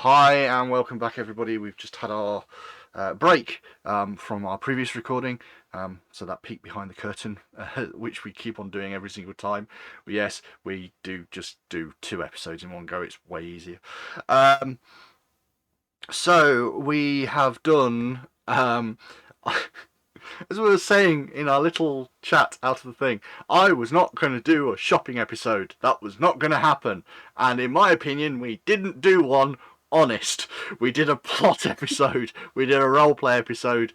Hi and welcome back, everybody. We've just had our break from our previous recording, so that peek behind the curtain, which we keep on doing every single time. But yes, we just do 2 episodes in one go. It's way easier. So we have done, as we were saying in our little chat out of the thing, I was not going to do a shopping episode. That was not going to happen. And in my opinion, we didn't do one honest. We did a plot episode. We did a roleplay episode.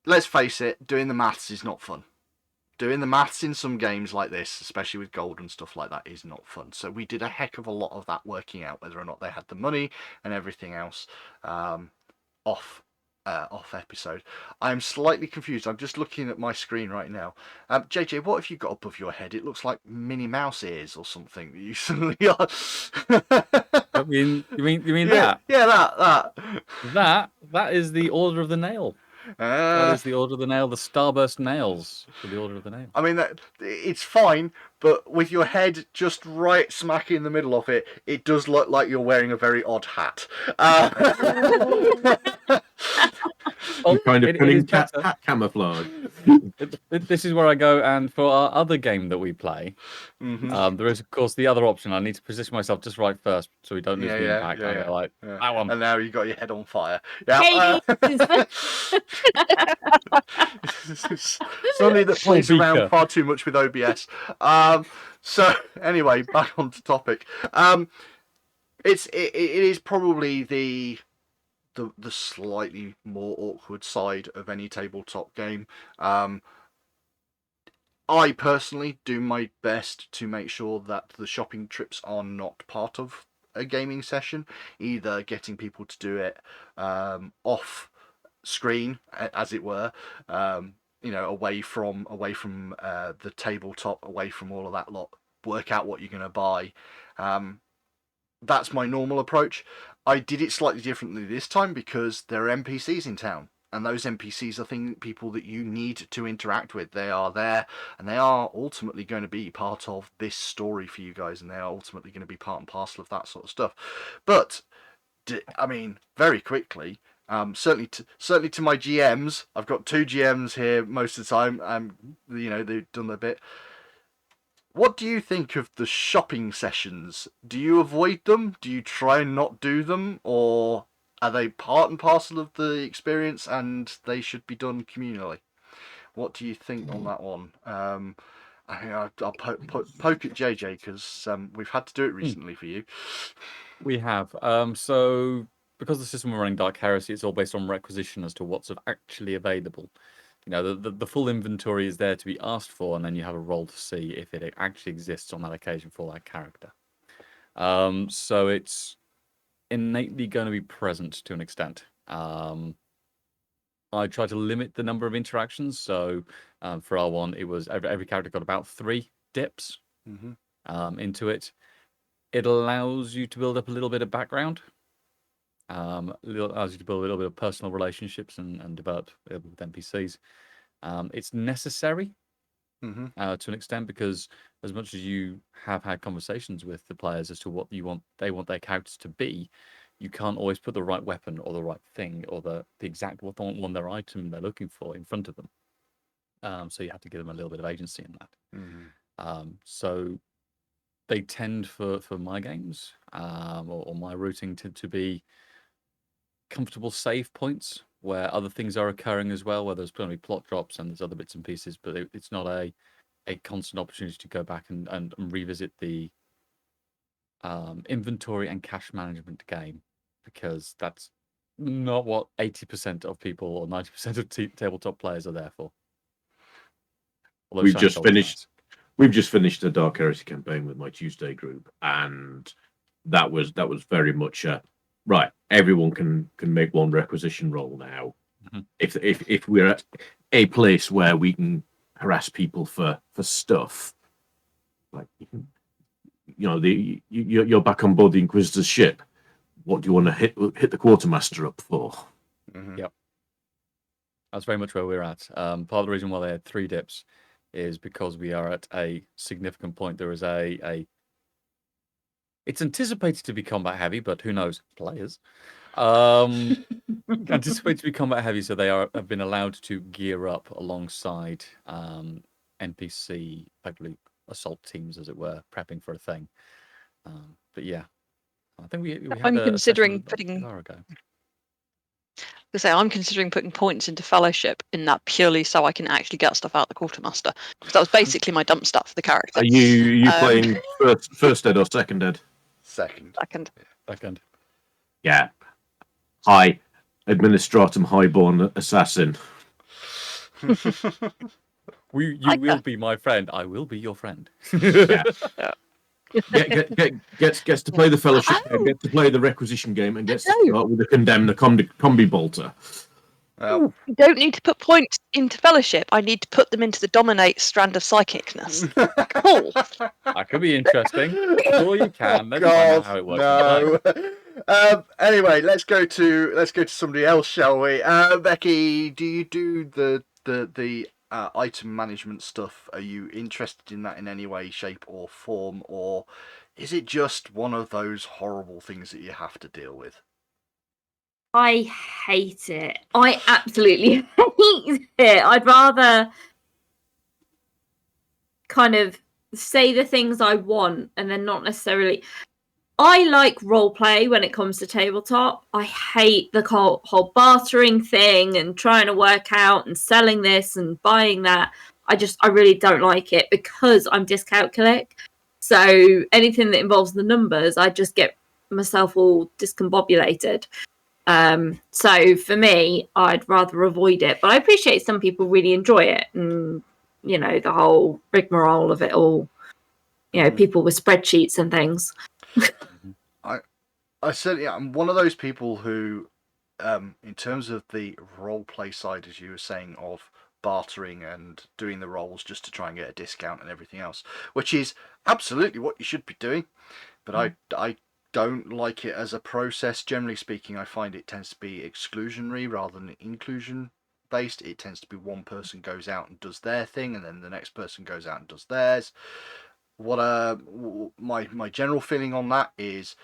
Let's face it, doing the maths is not fun. Doing the maths in some games like this, especially with gold and stuff like that, is not fun. So we did a heck of a lot of that working out whether or not they had the money and everything else off episode. I'm slightly confused. I'm just looking at my screen right now. JJ, what have you got above your head? It looks like Minnie Mouse ears or something. You suddenly are. You mean Yeah, that? Yeah, That is the Order of the Nail. That is the Order of the Nail, the Starburst nails for the Order of the Nail. I mean, it's fine, but with your head just right smack in the middle of it, it does look like you're wearing a very odd hat. Kind of putting cat camouflage. This is where I go, and for our other game that we play, there is, of course, the other option. I need to position myself just right first, so we don't lose the impact. That one. And now you got your head on fire. Yeah. Somebody that plays around far too much with OBS. So anyway, back onto topic. It is probably the slightly more awkward side of any tabletop game. I personally do my best to make sure that the shopping trips are not part of a gaming session, either getting people to do it off screen, as it were, away from the tabletop, away from all of that lot, work out what you're going to buy. That's my normal approach. I did it slightly differently this time because there are NPCs in town, and those NPCs are people that you need to interact with. They are there, and they are ultimately going to be part of this story for you guys, and they are ultimately going to be part and parcel of that sort of stuff. But I mean, very quickly, certainly to my GMs, I've got 2 GMs here most of the time. They've done their bit. What do you think of the shopping sessions? Do you avoid them? Do you try and not do them? Or are they part and parcel of the experience and they should be done communally? What do you think on that one? I'll poke at JJ because we've had to do it recently for you. We have. So because the system we're running, Dark Heresy, it's all based on requisition as to what's actually available. The full inventory is there to be asked for, and then you have a roll to see if it actually exists on that occasion for that character. So it's innately going to be present to an extent. I try to limit the number of interactions. So for R1, it was every character got about 3 dips into it. It allows you to build up a little bit of background. Allows you to build a little bit of personal relationships and develop with NPCs. It's necessary to an extent, because as much as you have had conversations with the players as to what they want their characters to be, you can't always put the right weapon or the right thing or the exact one their item they're looking for in front of them. So you have to give them a little bit of agency in that. So they tend for my games or my routing to be comfortable save points where other things are occurring as well, where there's going to be plot drops and there's other bits and pieces, but it's not a constant opportunity to go back and revisit the inventory and cash management game, because that's not what 80% of people or 90% of tabletop players are there for. Although we've just finished the Dark Heresy campaign with my Tuesday group, and that was very much right. Everyone can make one requisition roll now. If we're at a place where we can harass people for stuff, like you're back on board the Inquisitor's ship. What do you want to hit the quartermaster up for? Yep, that's very much where we're at. Part of the reason why they had 3 dips is because we are at a significant point. There is it's anticipated to be combat heavy, but who knows? Players. Anticipated to be combat heavy, so they have been allowed to gear up alongside NPC, effectively assault teams, as it were, prepping for a thing. But yeah, I think we had I'm a considering session putting. an hour ago. I'm considering putting points into Fellowship in that purely so I can actually get stuff out the Quartermaster. Because that was basically my dump stuff for the character. Are you playing first ed or second ed? Second. Second. Yeah. Hi, Administratum Highborn Assassin. You will be my friend. I will be your friend. Yeah. Gets to play the Fellowship game, gets to play the Requisition game, and gets to start with the Condemn the Combi Bolter. You don't need to put points into Fellowship. I need to put them into the Dominate strand of psychicness. Cool. That could be interesting. Sure, you can. Let's find out how it works. No. Anyway, let's go to somebody else, shall we? Becky, do you do the item management stuff? Are you interested in that in any way, shape, or form, or is it just one of those horrible things that you have to deal with? I hate it. I absolutely hate it. I'd rather kind of say the things I want and then not necessarily. I like role play when it comes to tabletop. I hate the whole bartering thing and trying to work out and selling this and buying that. I really don't like it because I'm dyscalculic. So anything that involves the numbers, I just get myself all discombobulated. So for me, I'd rather avoid it. But I appreciate some people really enjoy it, and the whole rigmarole of it all. People with spreadsheets and things. I certainly am one of those people who, in terms of the role play side, as you were saying, of bartering and doing the rolls just to try and get a discount and everything else, which is absolutely what you should be doing. But I don't like it as a process. Generally speaking, I find it tends to be exclusionary rather than inclusion based. It tends to be one person goes out and does their thing, and then the next person goes out and does theirs. What my general feeling on that is,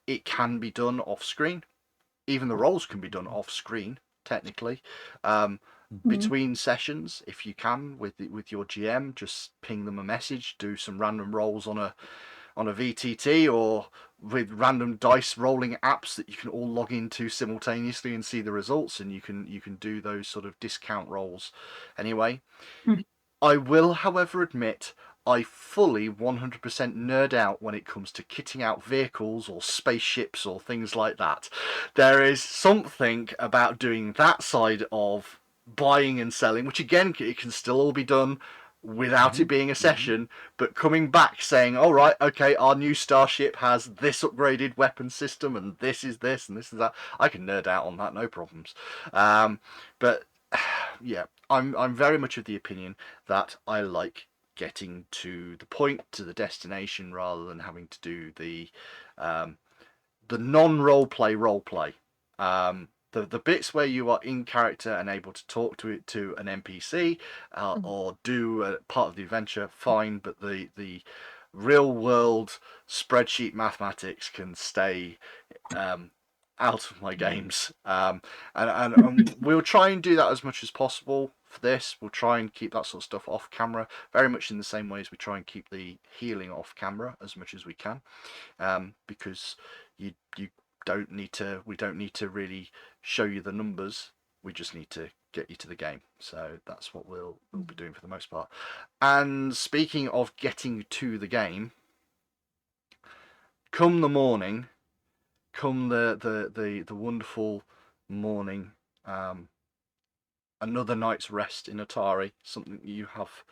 it can be done off screen. Even the rolls can be done off screen, technically. Between sessions, if you can, with your GM, just ping them a message, do some random rolls on a VTT, or with random dice rolling apps that you can all log into simultaneously and see the results, and you can do those sort of discount rolls anyway. I will, however, admit I fully 100% nerd out when it comes to kitting out vehicles or spaceships or things like that. There is something about doing that side of buying and selling, which again, it can still all be done without it being a session, but coming back saying, all right, okay, our new starship has this upgraded weapon system, and this is this, and this is that. I can nerd out on that, no problems. But yeah, I'm very much of the opinion that I like getting to the point, to the destination, rather than having to do the non-roleplay roleplay. The bits where you are in character and able to talk to an NPC or do a part of the adventure, fine. But the real world spreadsheet mathematics can stay out of my games. And we'll try and do that as much as possible for this. We'll try and keep that sort of stuff off camera, very much in the same way as we try and keep the healing off camera as much as we can, because you don't need to. We don't need to really show you the numbers. We just need to get you to the game. So that's what we'll be doing for the most part. And speaking of getting to the game, come the morning, come the wonderful morning, another night's rest in Atari, something you have.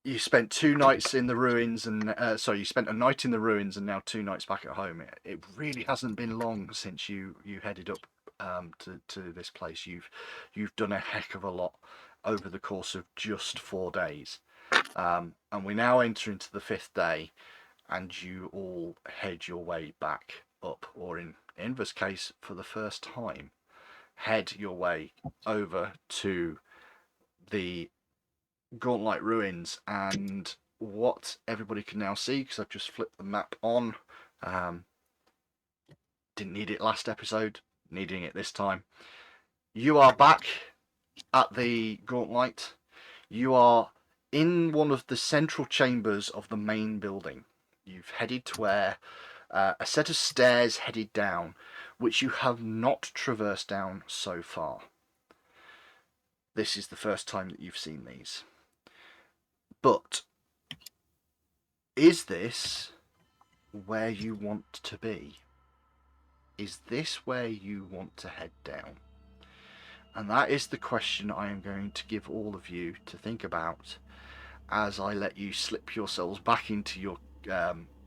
You spent 2 nights in the ruins, and you spent a night in the ruins and now 2 nights back at home. It really hasn't been long since you headed up to this place. You've done a heck of a lot over the course of just 4 days, and we now enter into the 5th day, and you all head your way back up, or in Inver's case, for the first time, head your way over to the Gauntlight Ruins, and what everybody can now see, because I've just flipped the map on, didn't need it last episode, needing it this time. You are back at the Gauntlight. You are in one of the central chambers of the main building. You've headed to where a set of stairs headed down, which you have not traversed down so far. This is the first time that you've seen these. But is this where you want to be? Is this where you want to head down? And that is the question I am going to give all of you to think about as I let you slip yourselves back into your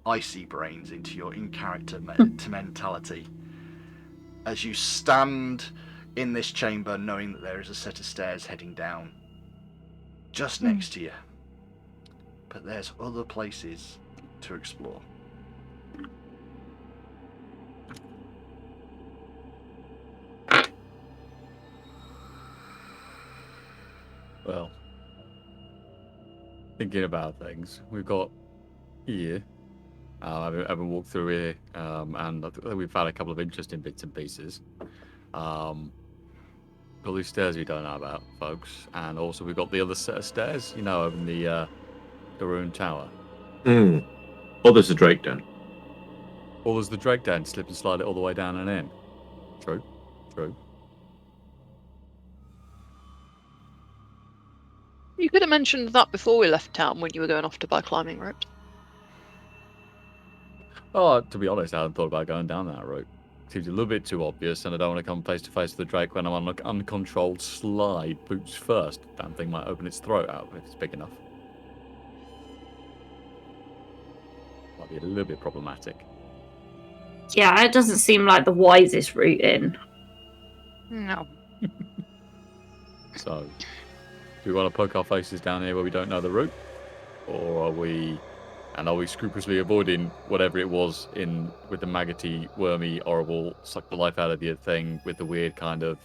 icy brains, into your in-character mentality. As you stand in this chamber knowing that there is a set of stairs heading down just next to you. But there's other places to explore. Well, thinking about things, we've got here. I've walked through here, and I think we've found a couple of interesting bits and pieces. Got these stairs we don't know about, folks, and also we've got the other set of stairs, you know, in the ruined tower. Oh, there's the Drake Den. Or there's the Drake Den, slip and slide it all the way down and in. True. You could have mentioned that before we left town when you were going off to buy climbing ropes. Oh, to be honest, I hadn't thought about going down that route. Seems a little bit too obvious, and I don't want to come face to face with the Drake when I'm on an uncontrolled slide, boots first. Damn thing might open its throat out if it's big enough. Might be a little bit problematic. Yeah, it doesn't seem like the wisest route in. No. So, do we want to poke our faces down here where we don't know the route? Or are we scrupulously avoiding whatever it was in with the maggoty, wormy, horrible, suck the life out of you thing with the weird kind of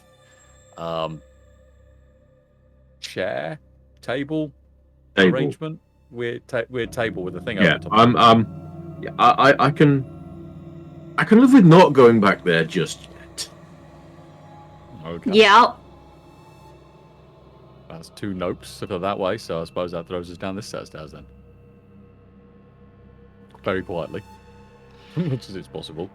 chair, table arrangement? Weird table with a thing over the top. I can live with not going back there just yet. Okay. Yeah. That's two nopes if they're that way, so I suppose that throws us down this set of stairs then. Very quietly. As much as it's possible.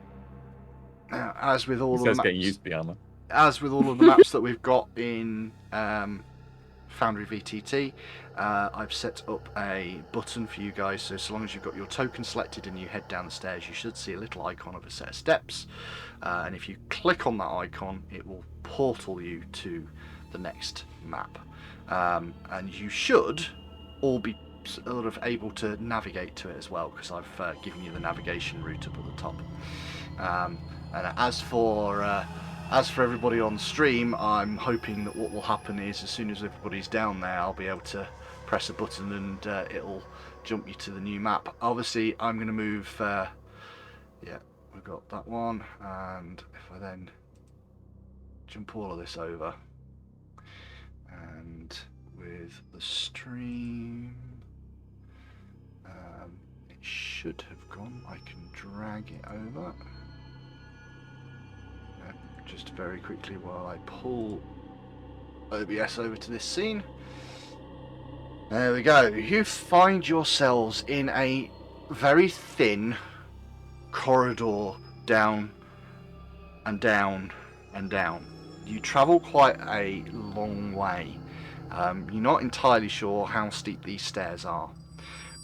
Now, as with all of the Says maps, getting used to the armor. as with all of the maps that we've got in Foundry VTT, I've set up a button for you guys, so long as you've got your token selected and you head down the stairs, you should see a little icon of a set of steps, and if you click on that icon, it will portal you to the next map, and you should all be sort of able to navigate to it as well, because I've given you the navigation route up at the top. And as for everybody on stream, I'm hoping that what will happen is as soon as everybody's down there, I'll be able to press a button and it'll jump you to the new map. Obviously, I'm going to move. Yeah, we've got that one, and if I then jump all of this over, and with the stream, it should have gone. I can drag it over. Just very quickly while I pull OBS over to this scene. There we go. You find yourselves in a very thin corridor down and down and down. You travel quite a long way. You're not entirely sure how steep these stairs are,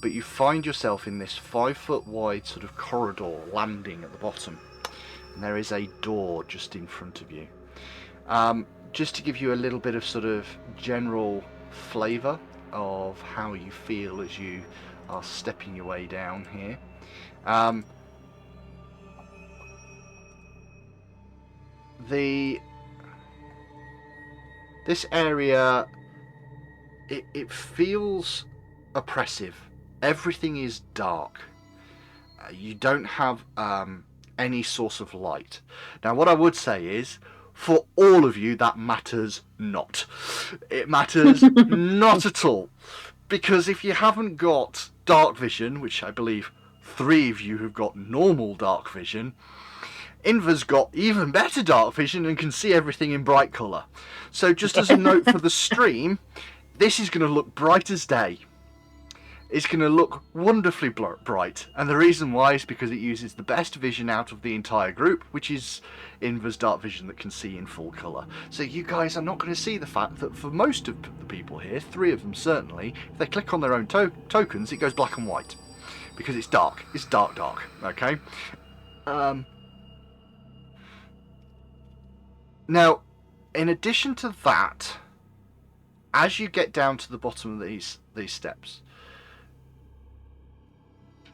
but you find yourself in this 5 foot wide sort of corridor landing at the bottom. And there is a door just in front of you. Just to give you a little bit of sort of general flavour of how you feel as you are stepping your way down here. This area, it feels oppressive. Everything is dark. You don't have any source of light. Now, what I would say is, For all of you, that matters not. It matters not at all. Because if you haven't got dark vision, which I believe 3 of you have got normal dark vision, Inva's got even better dark vision and can see everything in bright colour. So just as a note for the stream, this is going to look bright as day. It's going to look wonderfully bright, and the reason why is because it uses the best vision out of the entire group, which is Inva's dark vision that can see in full colour. So you guys are not going to see the fact that for most of the people here, 3 of them certainly, if they click on their own tokens, it goes black and white. Because it's dark. It's dark, okay? Now, in addition to that, as you get down to the bottom of these steps,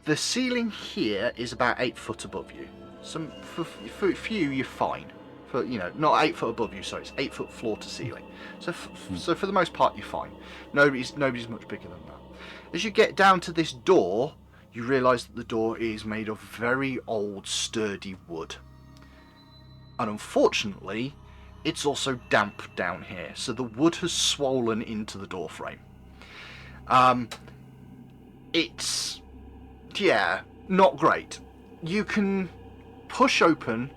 the ceiling here is about 8 foot above you. For you, you're fine. For not 8 foot above you. Sorry, it's 8 foot floor to ceiling. So for the most part, you're fine. Nobody's much bigger than that. As you get down to this door, you realise that the door is made of very old, sturdy wood, and unfortunately, it's also damp down here. So the wood has swollen into the door frame. It's not great. You can push open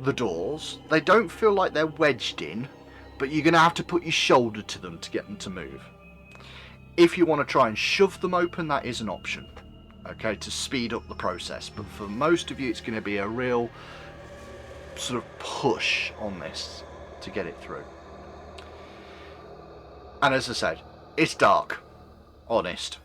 the doors. They don't feel like they're wedged in, but you're going to have to put your shoulder to them to get them to move. If you want to try and shove them open, that is an option, okay, to speed up the process. But for most of you, it's going to be a real sort of push on this to get it through. And as I said, it's dark, honest.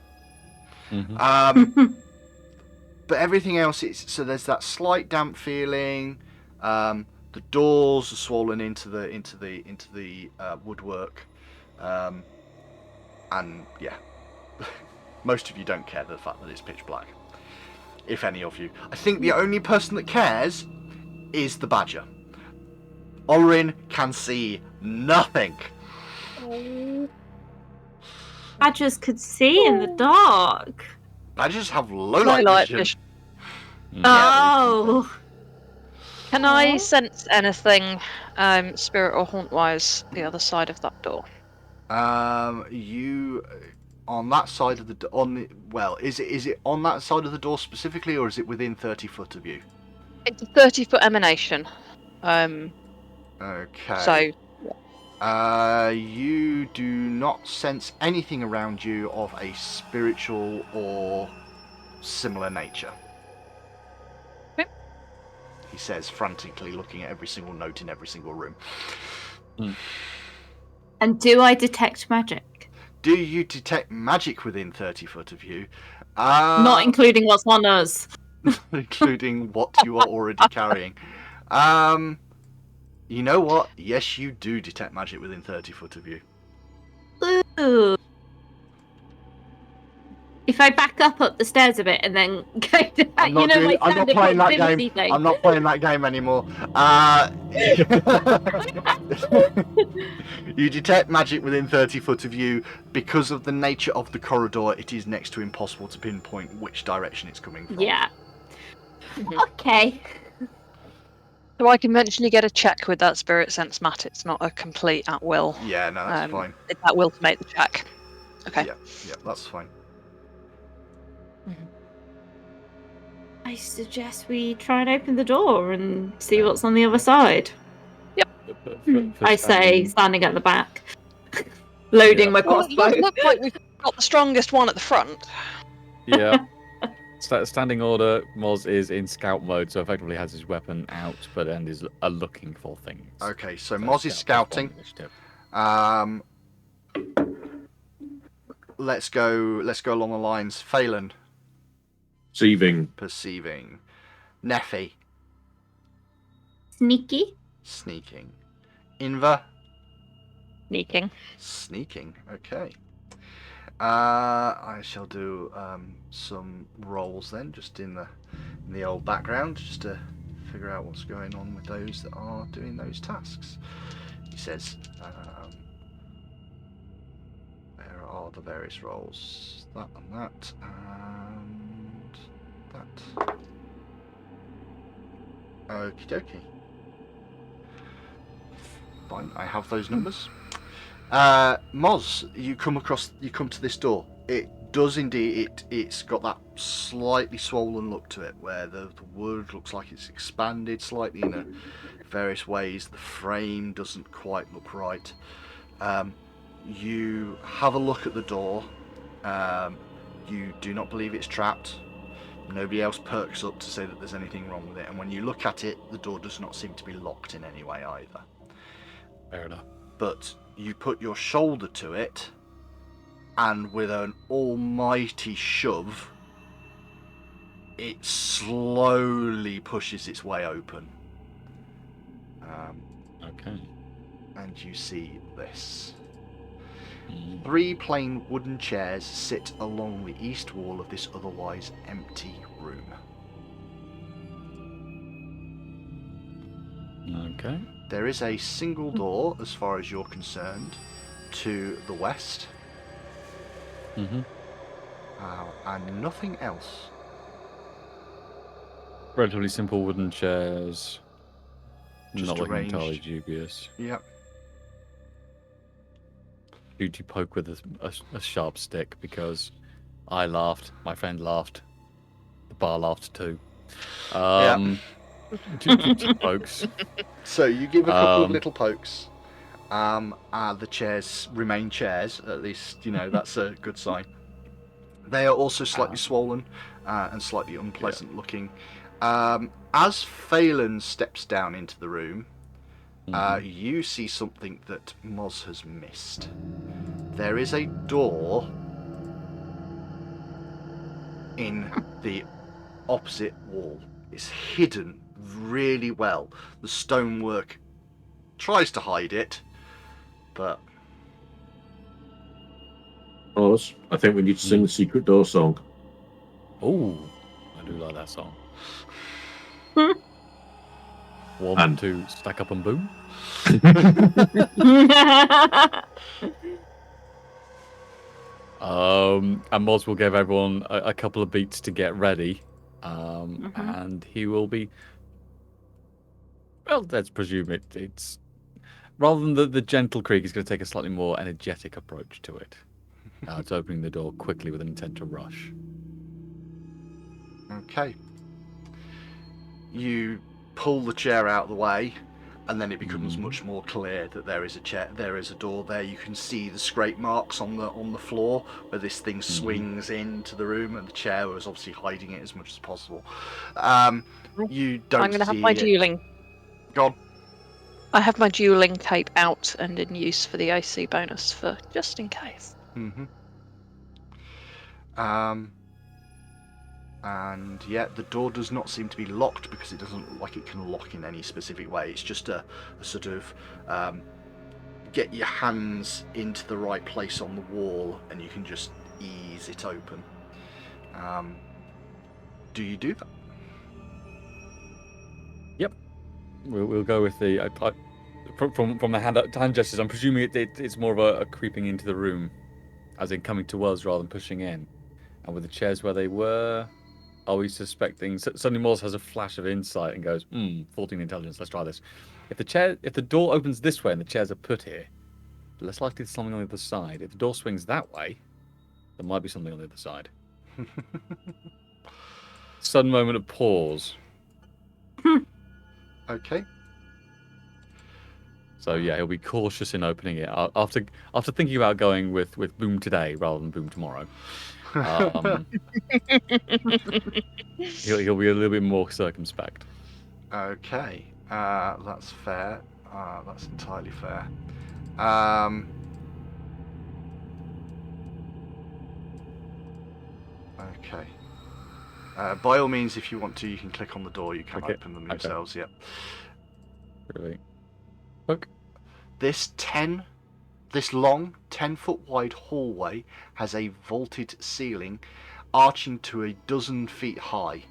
But everything else is, so there's that slight damp feeling. The doors are swollen into the woodwork, and yeah, most of you don't care the fact that it's pitch black. If any of you, I think the only person that cares is the badger. Ulrin can see nothing. Badgers could see in the dark. Badgers have low light vision. Oh. Can I sense anything, spirit or haunt wise, the other side of that door? You on that side of the is it on that side of the door specifically, or is it within 30 foot of you? It's a 30-foot emanation. Okay. So you do not sense anything around you of a spiritual or similar nature. Okay. He says, frantically looking at every single note in every single room. And do I detect magic? Do you detect magic within 30 foot of you? Not including what's on us. Including what you are already carrying. You know what? Yes, you do detect magic within 30 foot of you. Ooh. If I back up the stairs a bit and then go down, I'm not playing that game. Thing. I'm not playing that game anymore. You detect magic within 30 foot of you. Because of the nature of the corridor, it is next to impossible to pinpoint which direction it's coming from. Yeah. Okay. So I can eventually get a check with that spirit sense mat. It's not a complete at will. Yeah, no, that's fine. It's at will to make the check. Okay. Yeah, that's fine. I suggest we try and open the door and see what's on the other side. Yep. I say, standing at the back, loading my Well, crossbow. it looks like we've got the strongest one at the front. Yeah. Standing order, Moz is in scout mode, so effectively has his weapon out, but and is looking for things. Okay, so Moz is scouting. Let's go along the lines. Phelan. Perceiving. Neffy. Sneaking. Inva. Sneaking. Okay. I shall do some rolls then, just in the old background, just to figure out what's going on with those that are doing those tasks. He says, where are the various rolls? That and that, and that. Okie dokie. Fine, I have those numbers. Moz, you come to this door. It does indeed. It's got that slightly swollen look to it, where the wood looks like it's expanded slightly in various ways. The frame doesn't quite look right. You have a look at the door. You do not believe it's trapped. Nobody else perks up to say that there's anything wrong with it. And when you look at it, the door does not seem to be locked in any way either. Fair enough. But you put your shoulder to it, and with an almighty shove, it slowly pushes its way open. Okay. And you see this. 3 plain wooden chairs sit along the east wall of this otherwise empty room. Okay. There is a single door, as far as you're concerned, to the west. Mm-hmm. And nothing else. Relatively simple wooden chairs. Just Not looking arranged. entirely dubious. Yep. Duty poke with a sharp stick because I laughed, my friend laughed, the bar laughed too. Two pokes. So you give a couple of little pokes. The chairs remain chairs. At least, that's a good sign. They are also slightly swollen and slightly unpleasant looking. As Phelan steps down into the room, you see something that Moz has missed. There is a door in the opposite wall. It's hidden really well. The stonework tries to hide it, but... Oz, I think we need to sing the Secret Door song. Oh, I do like that song. 1, And 2, stack up and boom. And Moz will give everyone a couple of beats to get ready. And he will be... Well, let's presume it's... Rather than the gentle creak, he's going to take a slightly more energetic approach to it. It's opening the door quickly with an intent to rush. Okay. You pull the chair out of the way, and then it becomes much more clear that there is a door there. You can see the scrape marks on the floor where this thing swings into the room, and the chair was obviously hiding it as much as possible. You don't. I'm going to have my dueling. Go on. I have my dueling tape out and in use for the AC bonus for just in case. And yet the door does not seem to be locked because it doesn't look like it can lock in any specific way. It's just a sort of get your hands into the right place on the wall and you can just ease it open. Do you do that? Yep. We'll go with the... From the hand gestures, I'm presuming it's more of a creeping into the room, as in coming to us rather than pushing in. And with the chairs where they were, are we suspecting... Suddenly Moz has a flash of insight and goes, 14 intelligence, let's try this. If the door opens this way and the chairs are put here, less likely there's something on the other side. If the door swings that way, there might be something on the other side. Sudden moment of pause. Okay. So yeah, he'll be cautious in opening it after thinking about going with boom today rather than boom tomorrow. He'll be a little bit more circumspect. Okay, that's fair. That's entirely fair. Okay. By all means, if you want to, you can click on the door. You can open them yourselves. Yep. Really? Look. This long 10-foot wide hallway has a vaulted ceiling arching to a dozen feet high.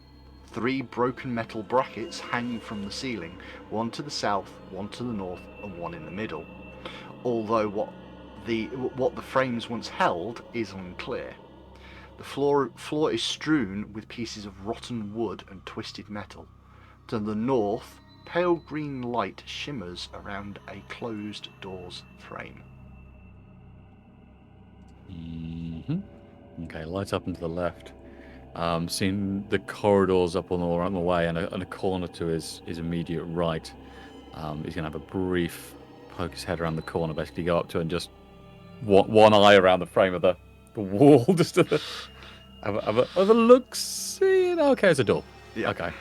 3 broken metal brackets hang from the ceiling, one to the south, one to the north, and one in the middle. Although what the frames once held is unclear. The floor is strewn with pieces of rotten wood and twisted metal. To the north, pale green light shimmers around a closed door's frame. Okay, light up and to the left. Seeing the corridors up on the way, and a corner to his immediate right. He's gonna have a brief poke his head around the corner, basically go up to it and just one eye around the frame of the wall, just to have a look. See, okay, it's a door. Yeah. Okay.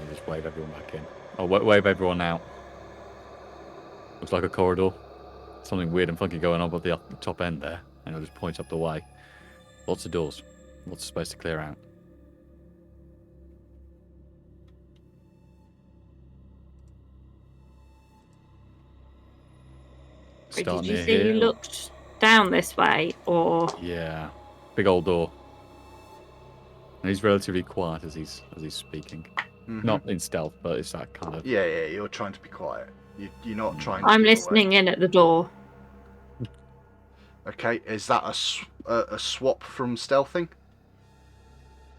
Just wave everyone back in. Oh, wave everyone out. Looks like a corridor. Something weird and funky going on at the top end there. And it'll just point up the way. Lots of doors. Lots of space to clear out. Wait, Start did you near say here, you or- looked down this way, or Yeah. Big old door. And he's relatively quiet as he's speaking. Mhm. Not in stealth, but it's that kind of... Yeah, you're trying to be quiet. You're not trying to I'm give away. listening in at the door? Okay, is that a swap from stealthing?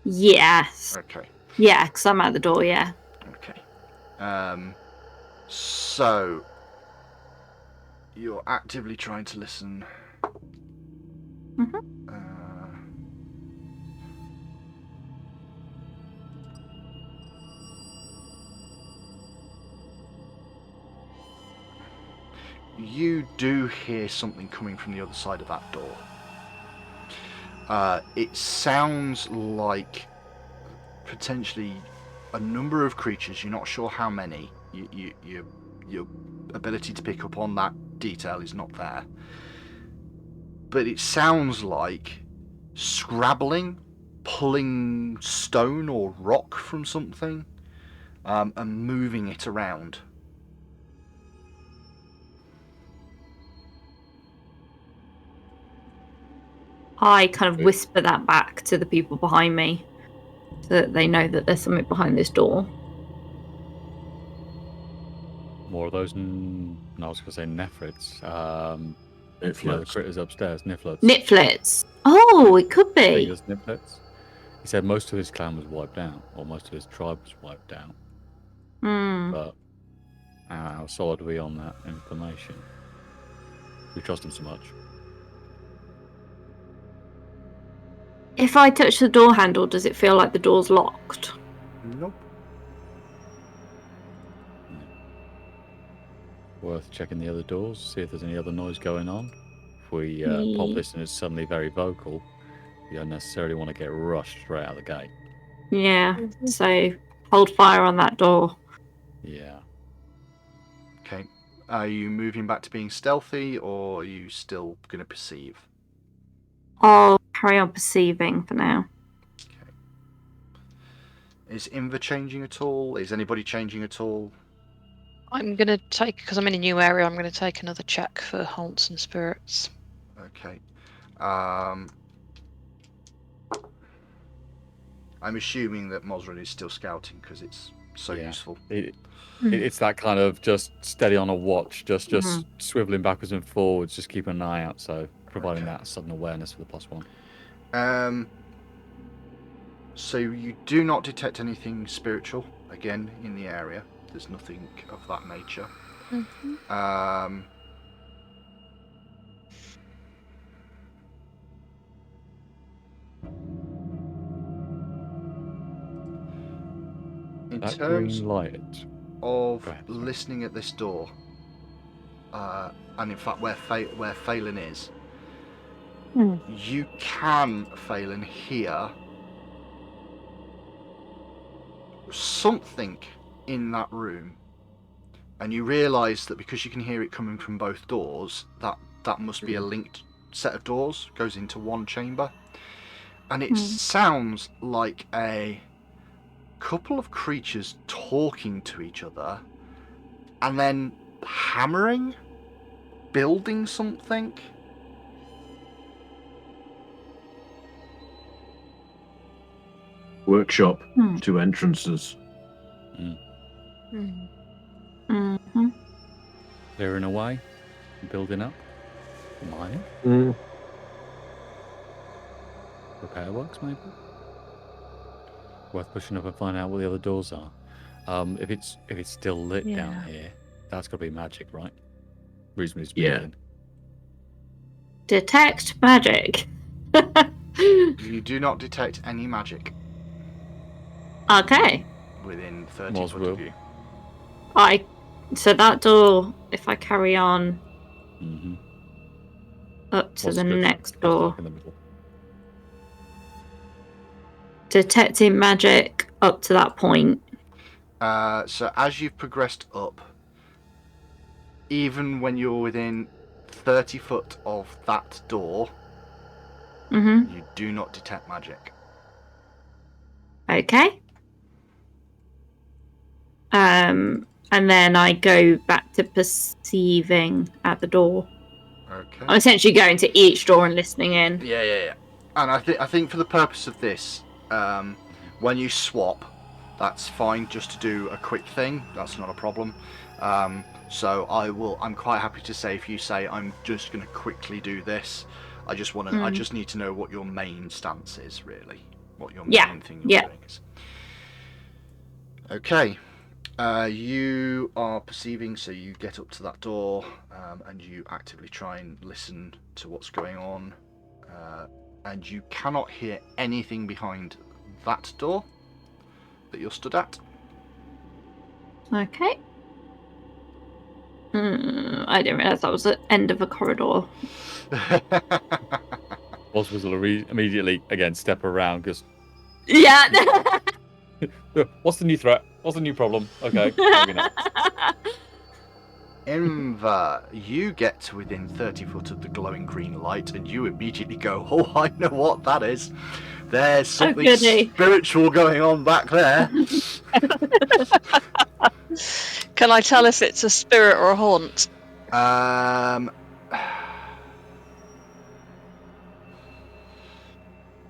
Yes. Okay. Yeah, because I'm at the door. Yeah. Okay. So you're actively trying to listen. Mhm. You do hear something coming from the other side of that door. It sounds like potentially a number of creatures. You're not sure how many. Your ability to pick up on that detail is not there. But it sounds like scrabbling, pulling stone or rock from something, and moving it around. I kind of whisper that back to the people behind me, so that they know that there's something behind this door. More of those... No, I was going to say nephrits. Some of the Niflets. critters upstairs. Niflets. Niflets. Oh, it could be. Fingers, niflets. He said most of his clan was wiped out, or most of his tribe was wiped out. Hmm. But how solid are we on that information? We trust him so much. If I touch the door handle, does it feel like the door's locked? Nope. Worth checking the other doors, see if there's any other noise going on. If we pop Ye- this and it's suddenly very vocal, you don't necessarily want to get rushed straight out of the gate. Yeah. So hold fire on that door. Yeah. Okay. Are you moving back to being stealthy, or are you still going to perceive? I'll carry on perceiving for now. Okay. Is Inva changing at all? Is anybody changing at all? I'm going to take, because I'm in a new area, I'm going to take another check for haunts and spirits. Okay. I'm assuming that Mosrin is still scouting because it's so Yeah. useful. It's that kind of just steady on a watch, just Mhm. swiveling backwards and forwards, just keeping an eye out. So providing that sudden awareness for the +1. So you do not detect anything spiritual again in the area. There's nothing of that nature. In That terms green light. of Go ahead, sorry. listening at this door, and in fact where Phelan is, you can, Phelan, hear something in that room, and you realise that because you can hear it coming from both doors, that must be a linked set of doors, goes into one chamber, and it sounds like a couple of creatures talking to each other and then hammering, building something. Workshop, 2 entrances. Mm-hmm. Clearing away, building up, mining, repair works maybe. Worth pushing up and finding out what the other doors are. If it's still lit down Yeah. here, that's got to be magic, right? Reasonably Yeah. speaking. Detect magic. You do not detect any magic Okay. within 30 Moz foot will. of you. So that door, if I carry on Mm-hmm. up to What's the good? next Looks door, like in the middle. detecting magic up to that point. So as you've progressed up, even when you're within 30 foot of that door, Mm-hmm. you do not detect magic. Okay. And then I go back to perceiving at the door. Okay. I'm essentially going to each door and listening in. Yeah. And I think for the purpose of this, when you swap, that's fine. Just to do a quick thing, that's not a problem. So I'm quite happy to say if you say I'm just going to quickly do this. I just need to know what your main stance is, really. What your main thing you're doing is. Okay. You are perceiving, so you get up to that door and you actively try and listen to what's going on. And you cannot hear anything behind that door that you're stood at. Okay. I didn't realise that was the end of a corridor. Moz will immediately again step around because Yeah. what's the new threat? What's the new problem? Okay, maybe not. Inver, you get to within 30 foot of the glowing green light and you immediately go, oh, I know what that is. There's something goody. spiritual going on back there. Can I tell if it's a spirit or a haunt?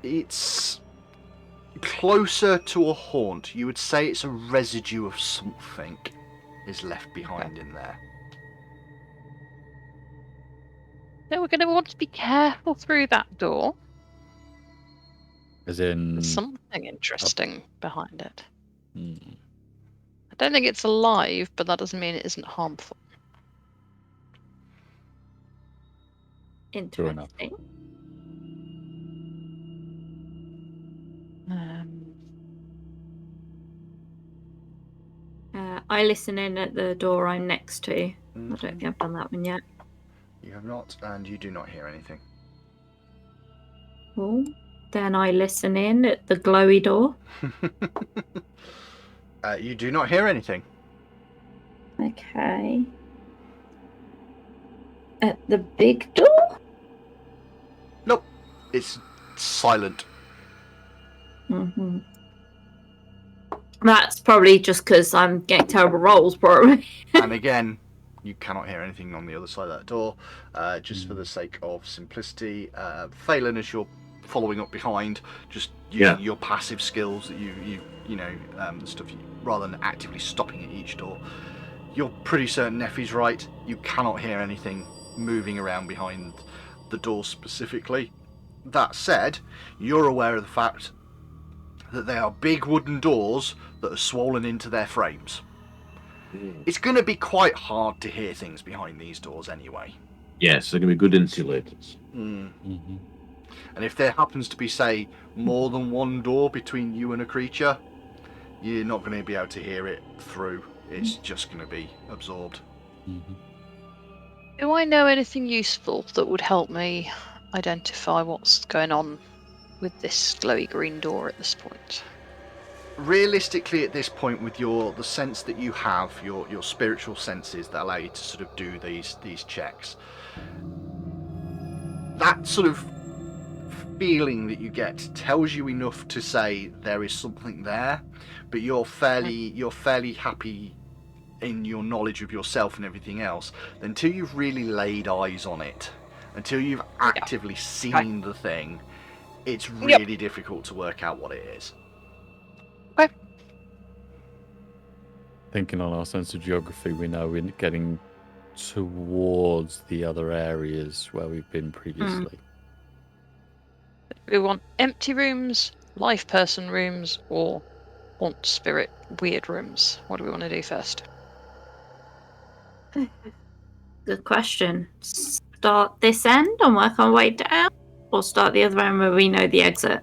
It's closer to a haunt. You would say it's a residue of something is left behind in there. So we're going to want to be careful through that door. As in, There's something interesting behind it. hmm. I don't think it's alive, but that doesn't mean it isn't harmful. True enough. Interesting. I listen in at the door I'm next to. I don't think I've done that one yet. You have not, and you do not hear anything. Oh, then I listen in at the glowy door. You do not hear anything. Okay. At the big door? Nope. It's silent. Mm-hmm. That's probably just because I'm getting terrible rolls, probably. And again, you cannot hear anything on the other side of that door. Just for the sake of simplicity, Phelan, as you're following up behind, just using your passive skills that you know, the stuff rather than actively stopping at each door. You're pretty certain Neffy's right. You cannot hear anything moving around behind the door specifically. That said, you're aware of the fact that they are big wooden doors that are swollen into their frames. It's going to be quite hard to hear things behind these doors anyway. Yes, they're going to be good insulators. Mm-hmm. And if there happens to be, say, more than one door between you and a creature, you're not going to be able to hear it through. It's just going to be absorbed. Mm-hmm. Do I know anything useful that would help me identify what's going on with this glowy green door at this point? Realistically, at this point, with the sense that you have, your spiritual senses that allow you to sort of do these checks, that sort of feeling that you get tells you enough to say there is something there, but you're fairly happy in your knowledge of yourself and everything else until you've really laid eyes on it, until you've actively seen the thing. It's really difficult to work out what it is. Okay. Thinking on our sense of geography, we know we're getting towards the other areas where we've been previously. We want empty rooms, live person rooms, or haunt spirit weird rooms? What do we want to do first? Good question. Start this end and work our way down, or start the other end where we know the exit?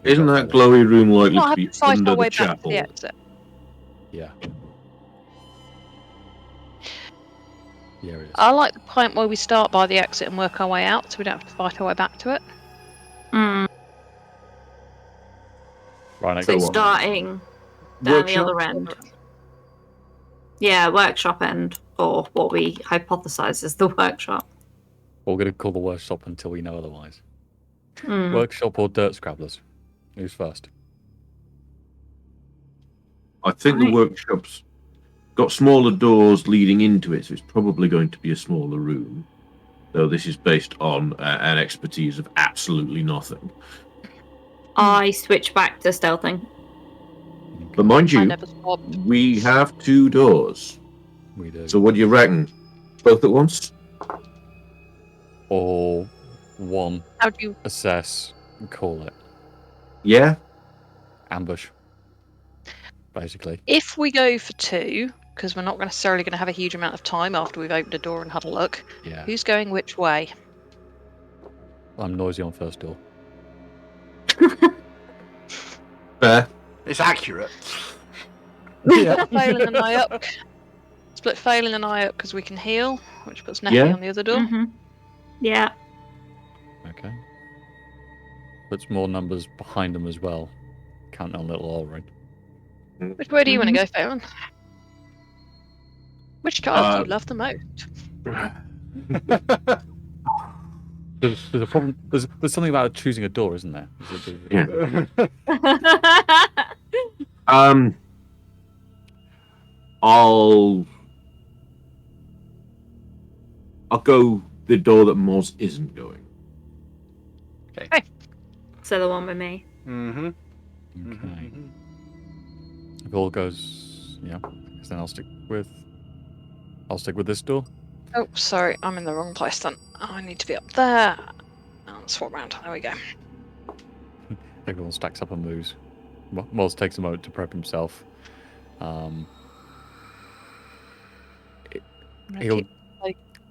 Isn't that glowy room likely Not to have be to fight under our the way back to chapel? the exit. Yeah. Yeah, it is. I like the point where we start by the exit and work our way out, so we don't have to fight our way back to it. Mm. Right, So So what? starting down the Workshop? other end. Yeah, workshop end, or what we hypothesize is the workshop. we're going to call the workshop until we know otherwise. Mm. Workshop or dirt scrabblers? Who's first? I think the workshop's got smaller doors leading into it, so it's probably going to be a smaller room. Though this is based on an expertise of absolutely nothing. I switch back to stealthing. But mind I you, never swapped. we have 2 doors. We do. So what do you reckon? Both at once? Or one, How do you? assess, and call it. Yeah? Ambush. Basically. If we go for 2, because we're not necessarily going to have a huge amount of time after we've opened a door and had a look. Yeah. Who's going which way? I'm noisy on first door. Fair. It's accurate. Yeah. Failing an eye up. Split failing an eye up because we can heal, which puts Neffy Yeah. on the other door. Mm-hmm. Yeah. Okay. Puts more numbers behind them as well. Counting on little Ulrich. Which way do you want to go, Phelan? Which card do you love the most? There's a problem. There's something about choosing a door, isn't there? Yeah. I'll go the door that Moz isn't going. So the one with me. Mm-hmm. Okay. If all goes, yeah. Then I'll stick with this door. Oh, sorry, I'm in the wrong place then. Oh, I need to be up there. I'll swap round. There we go. Everyone stacks up and moves. Moz takes a moment to prep himself. He'll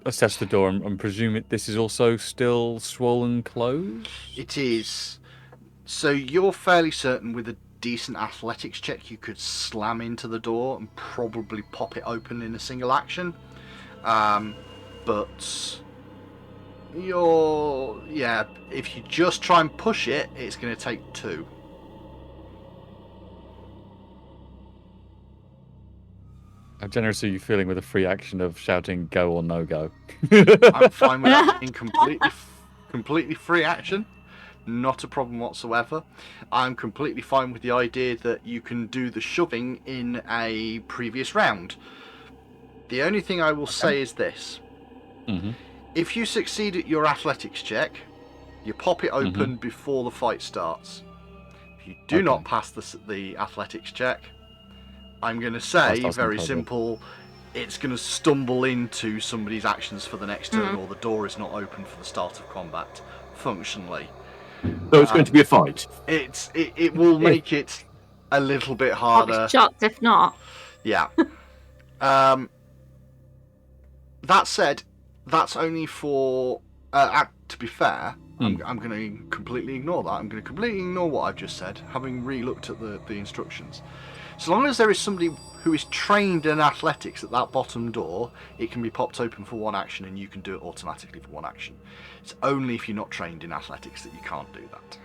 assess the door and presume this is also still swollen closed. It is. So you're fairly certain with a decent athletics check you could slam into the door and probably pop it open in a single action. But if you just try and push it, it's going to take 2. How generous are you feeling with a free action of shouting go or no go? I'm fine with that being completely free action. Not a problem whatsoever. I'm completely fine with the idea that you can do the shoving in a previous round. The only thing I will say is this. Mm-hmm. If you succeed at your athletics check, you pop it open before the fight starts. If you do not pass the athletics check, I'm going to say, very simple, it's going to stumble into somebody's actions for the next turn, or the door is not open for the start of combat, functionally. So it's going to be a fight. It will make it a little bit I'll harder. be shocked if not. Yeah. That said, that's only for. To be fair, I'm going to completely ignore that. I'm going to completely ignore what I've just said, having re-looked at the instructions. So long as there is somebody who is trained in athletics at that bottom door, it can be popped open for 1 action, and you can do it automatically for 1 action. It's only if you're not trained in athletics that you can't do that.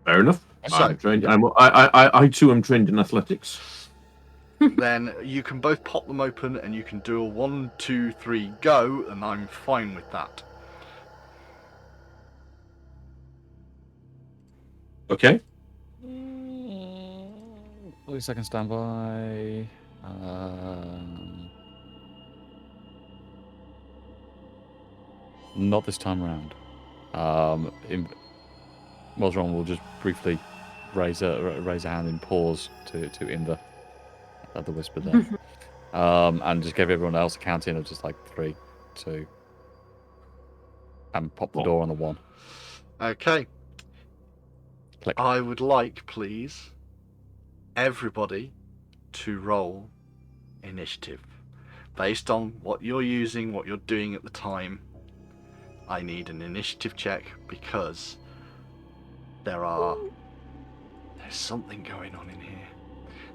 Fair enough. So, I'm trained. I too am trained in athletics. Then you can both pop them open, and you can do a 1, 2, 3 go, and I'm fine with that. Okay. 30 seconds standby. Not this time around. Mosron will just briefly raise a hand in pause to Inda at the whisper there, and just give everyone else a count in of just like 3, 2, and pop the door on the 1. Okay. Click. I would like, please, everybody to roll initiative. Based on what you're using, what you're doing at the time, I need an initiative check because there's something going on in here.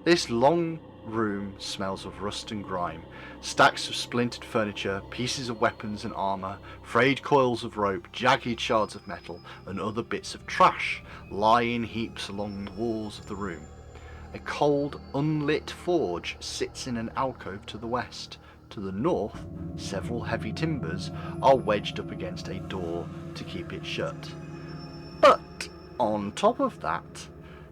This long room smells of rust and grime. Stacks of splintered furniture, pieces of weapons and armour, frayed coils of rope, jagged shards of metal, and other bits of trash lie in heaps along the walls of the room. A cold, unlit forge sits in an alcove to the west. To the north, several heavy timbers are wedged up against a door to keep it shut. But on top of that,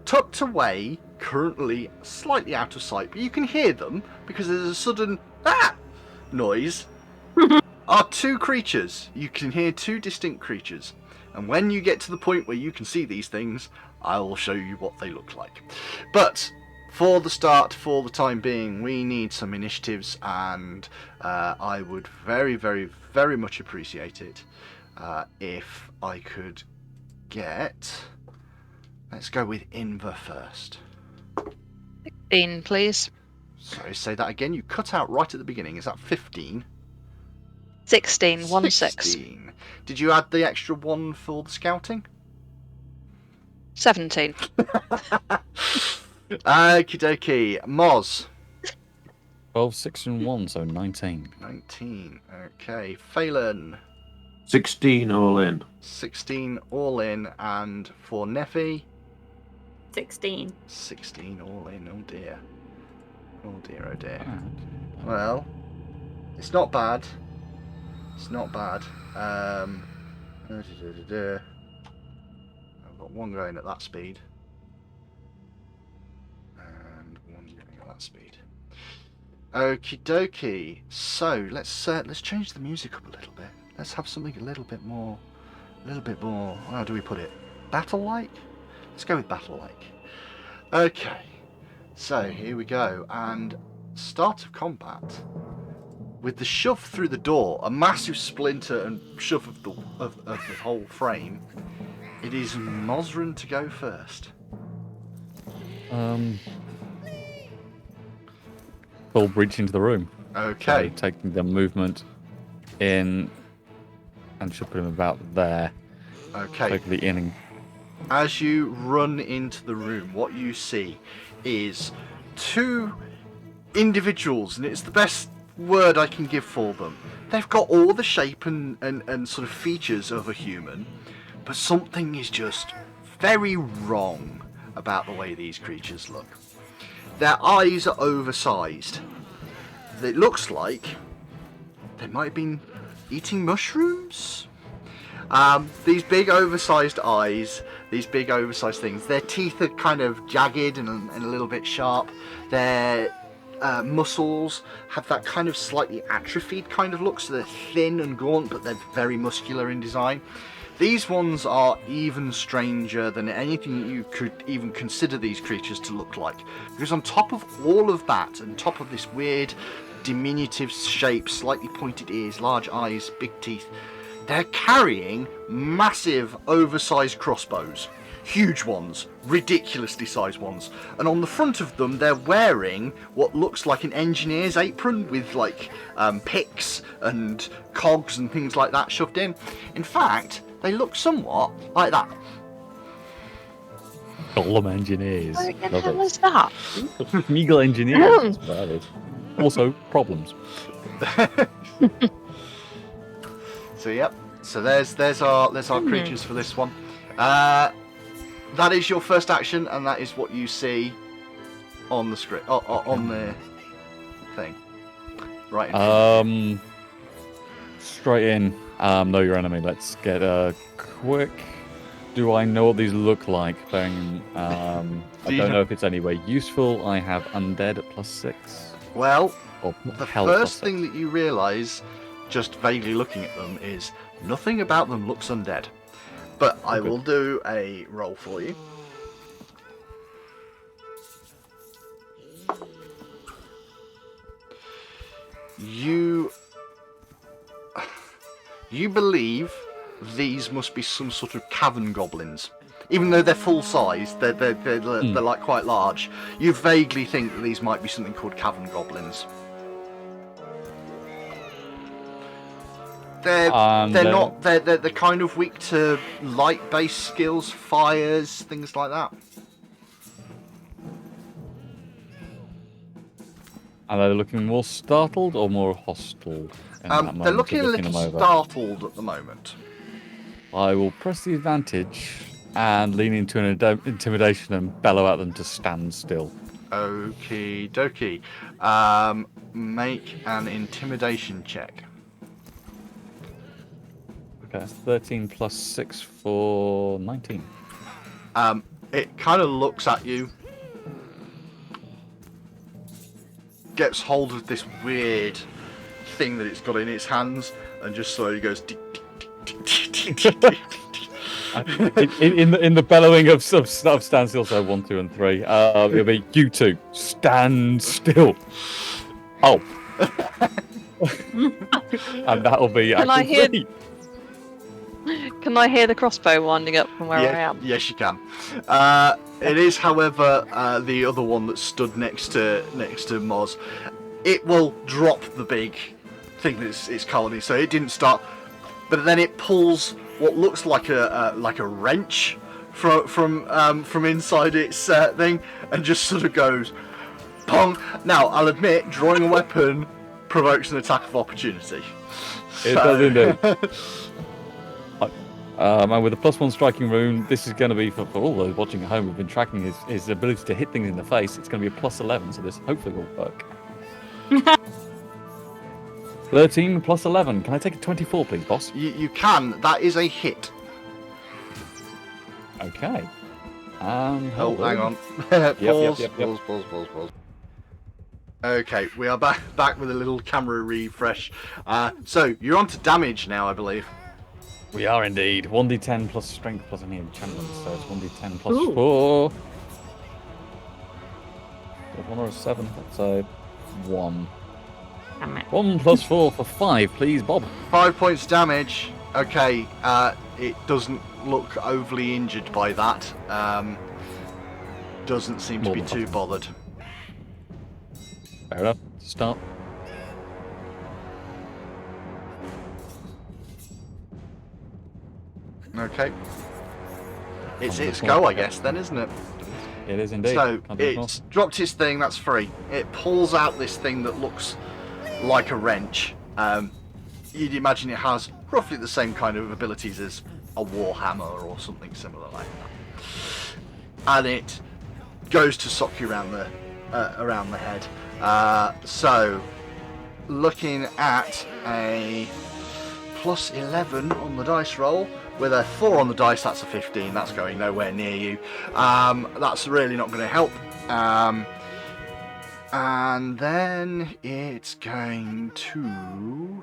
tucked away, currently slightly out of sight, but you can hear them because there's a sudden noise, are two creatures. You can hear two distinct creatures. And when you get to the point where you can see these things, I will show you what they look like. But for the start, for the time being, we need some initiatives, and I would very, very, very much appreciate it if I could get... Let's go with Inver first. 16, please. Sorry, say that again. You cut out right at the beginning. Is that 15? 16, 1 6. 16. Did you add the extra one for the scouting? 17. Okie dokie. Moz. 12, 6, and 1, so 19. 19. Okay. Phelan. 16 all in. 16 all in. And for Neffy, 16. 16 all in. Oh dear. Oh dear, oh dear. Bad. Well, it's not bad. It's not bad. I've got one going at that speed. And one going at that speed. Okie dokie. So let's change the music up a little bit. Let's have something a little bit more. How do we put it? Battle-like? Let's go with battle-like. Okay. So here we go. And start of combat. With the shove through the door, a massive splinter and shove of the whole frame. It is Mosrin to go first. Full breach into the room. Okay. So taking the movement in and should put him about there. Okay. Taking the inning. As you run into the room, what you see is two individuals, and it's the best word I can give for them. They've got all the shape and sort of features of a human, but something is just very wrong about the way these creatures look. Their eyes are oversized. It looks like they might have been eating mushrooms. These big oversized eyes, these big oversized things, their teeth are kind of jagged and a little bit sharp. Their muscles have that kind of slightly atrophied kind of look, so they're thin and gaunt, but they're very muscular in design. These ones are even stranger than anything you could even consider these creatures to look like. Because on top of all of that, and top of this weird diminutive shape, slightly pointed ears, large eyes, big teeth, they're carrying massive oversized crossbows. Huge ones, ridiculously sized ones, and on the front of them they're wearing what looks like an engineer's apron with like picks and cogs and things like that shoved in. In fact, they look somewhat like that. Golem engineers. What the Love hell it. is that? Meagle engineers. That's about it. Also, problems. So yep. So there's our creatures for this one. That is your first action, and that is what you see on the script, on the thing. Right. Straight in. Know your enemy. Let's get a quick. Do I know what these look like? I don't know if it's any way useful. I have undead at +6. Well, Or the hell first +6. thing that you realise, just vaguely looking at them, is nothing about them looks undead. But I Okay. will do a roll for you. You believe these must be some sort of cavern goblins. even though they're full size, they're like quite large. You vaguely think that these might be something called cavern goblins. They're not. They're kind of weak to light-based skills, fires, things like that. Are they looking more startled or more hostile? They're looking a little startled at the moment. I will press the advantage and lean into an intimidation and bellow at them to stand still. Okie dokie. Make an intimidation check. Okay, 13 plus 6 for 19. It kind of looks at you, gets hold of this weird thing that it's got in its hands, and just slowly goes. In the bellowing of stand still, so 1, 2, and 3. It'll be you two stand still. Oh, and that'll be. Can I hear the crossbow winding up from where I am? Yes, you can. It is, however, the other one that stood next to Moz. It will drop the big thing that's its colony, so it didn't start. But then it pulls what looks like a wrench from inside its thing, and just sort of goes, pong. Now, I'll admit, drawing a weapon provokes an attack of opportunity. It does indeed. And with a +1 striking rune, this is going to be for all those watching at home who've been tracking his ability to hit things in the face. It's going to be a +11, so this hopefully will work. 13 plus 11. Can I take a 24, please, boss? You can. That is a hit. Okay. Hang on. Pause. Okay, we are back with a little camera refresh. So you're on to damage now, I believe. We are indeed. 1d10 plus strength plus any enchantment, so it's 1d10 plus 4. 1 or a 7, that's a 1. 1 plus 4 for 5, please, Bob. 5 points damage. Okay, it doesn't look overly injured by that. Doesn't seem to be too bothered. Fair enough. Start. Okay. It's its go, I guess, then, isn't it? It is indeed. So, it's dropped its thing, that's free. It pulls out this thing that looks like a wrench. You'd imagine it has roughly the same kind of abilities as a warhammer or something similar like that. And it goes to sock you around the head. So, looking at a plus 11 on the dice roll, with a 4 on the dice, that's a 15. That's going nowhere near you. That's really not going to help. And then it's going to...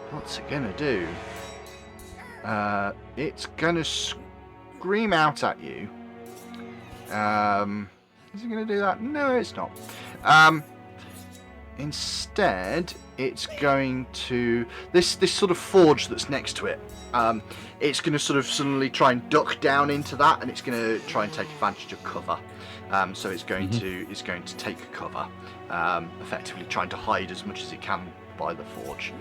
What's it going to do? It's going to scream out at you. Is it going to do that? No, it's not. Instead, it's going to... This sort of forge that's next to it, it's going to sort of suddenly try and duck down into that, and it's going to try and take advantage of cover. So it's going to take cover, effectively trying to hide as much as it can by the forge.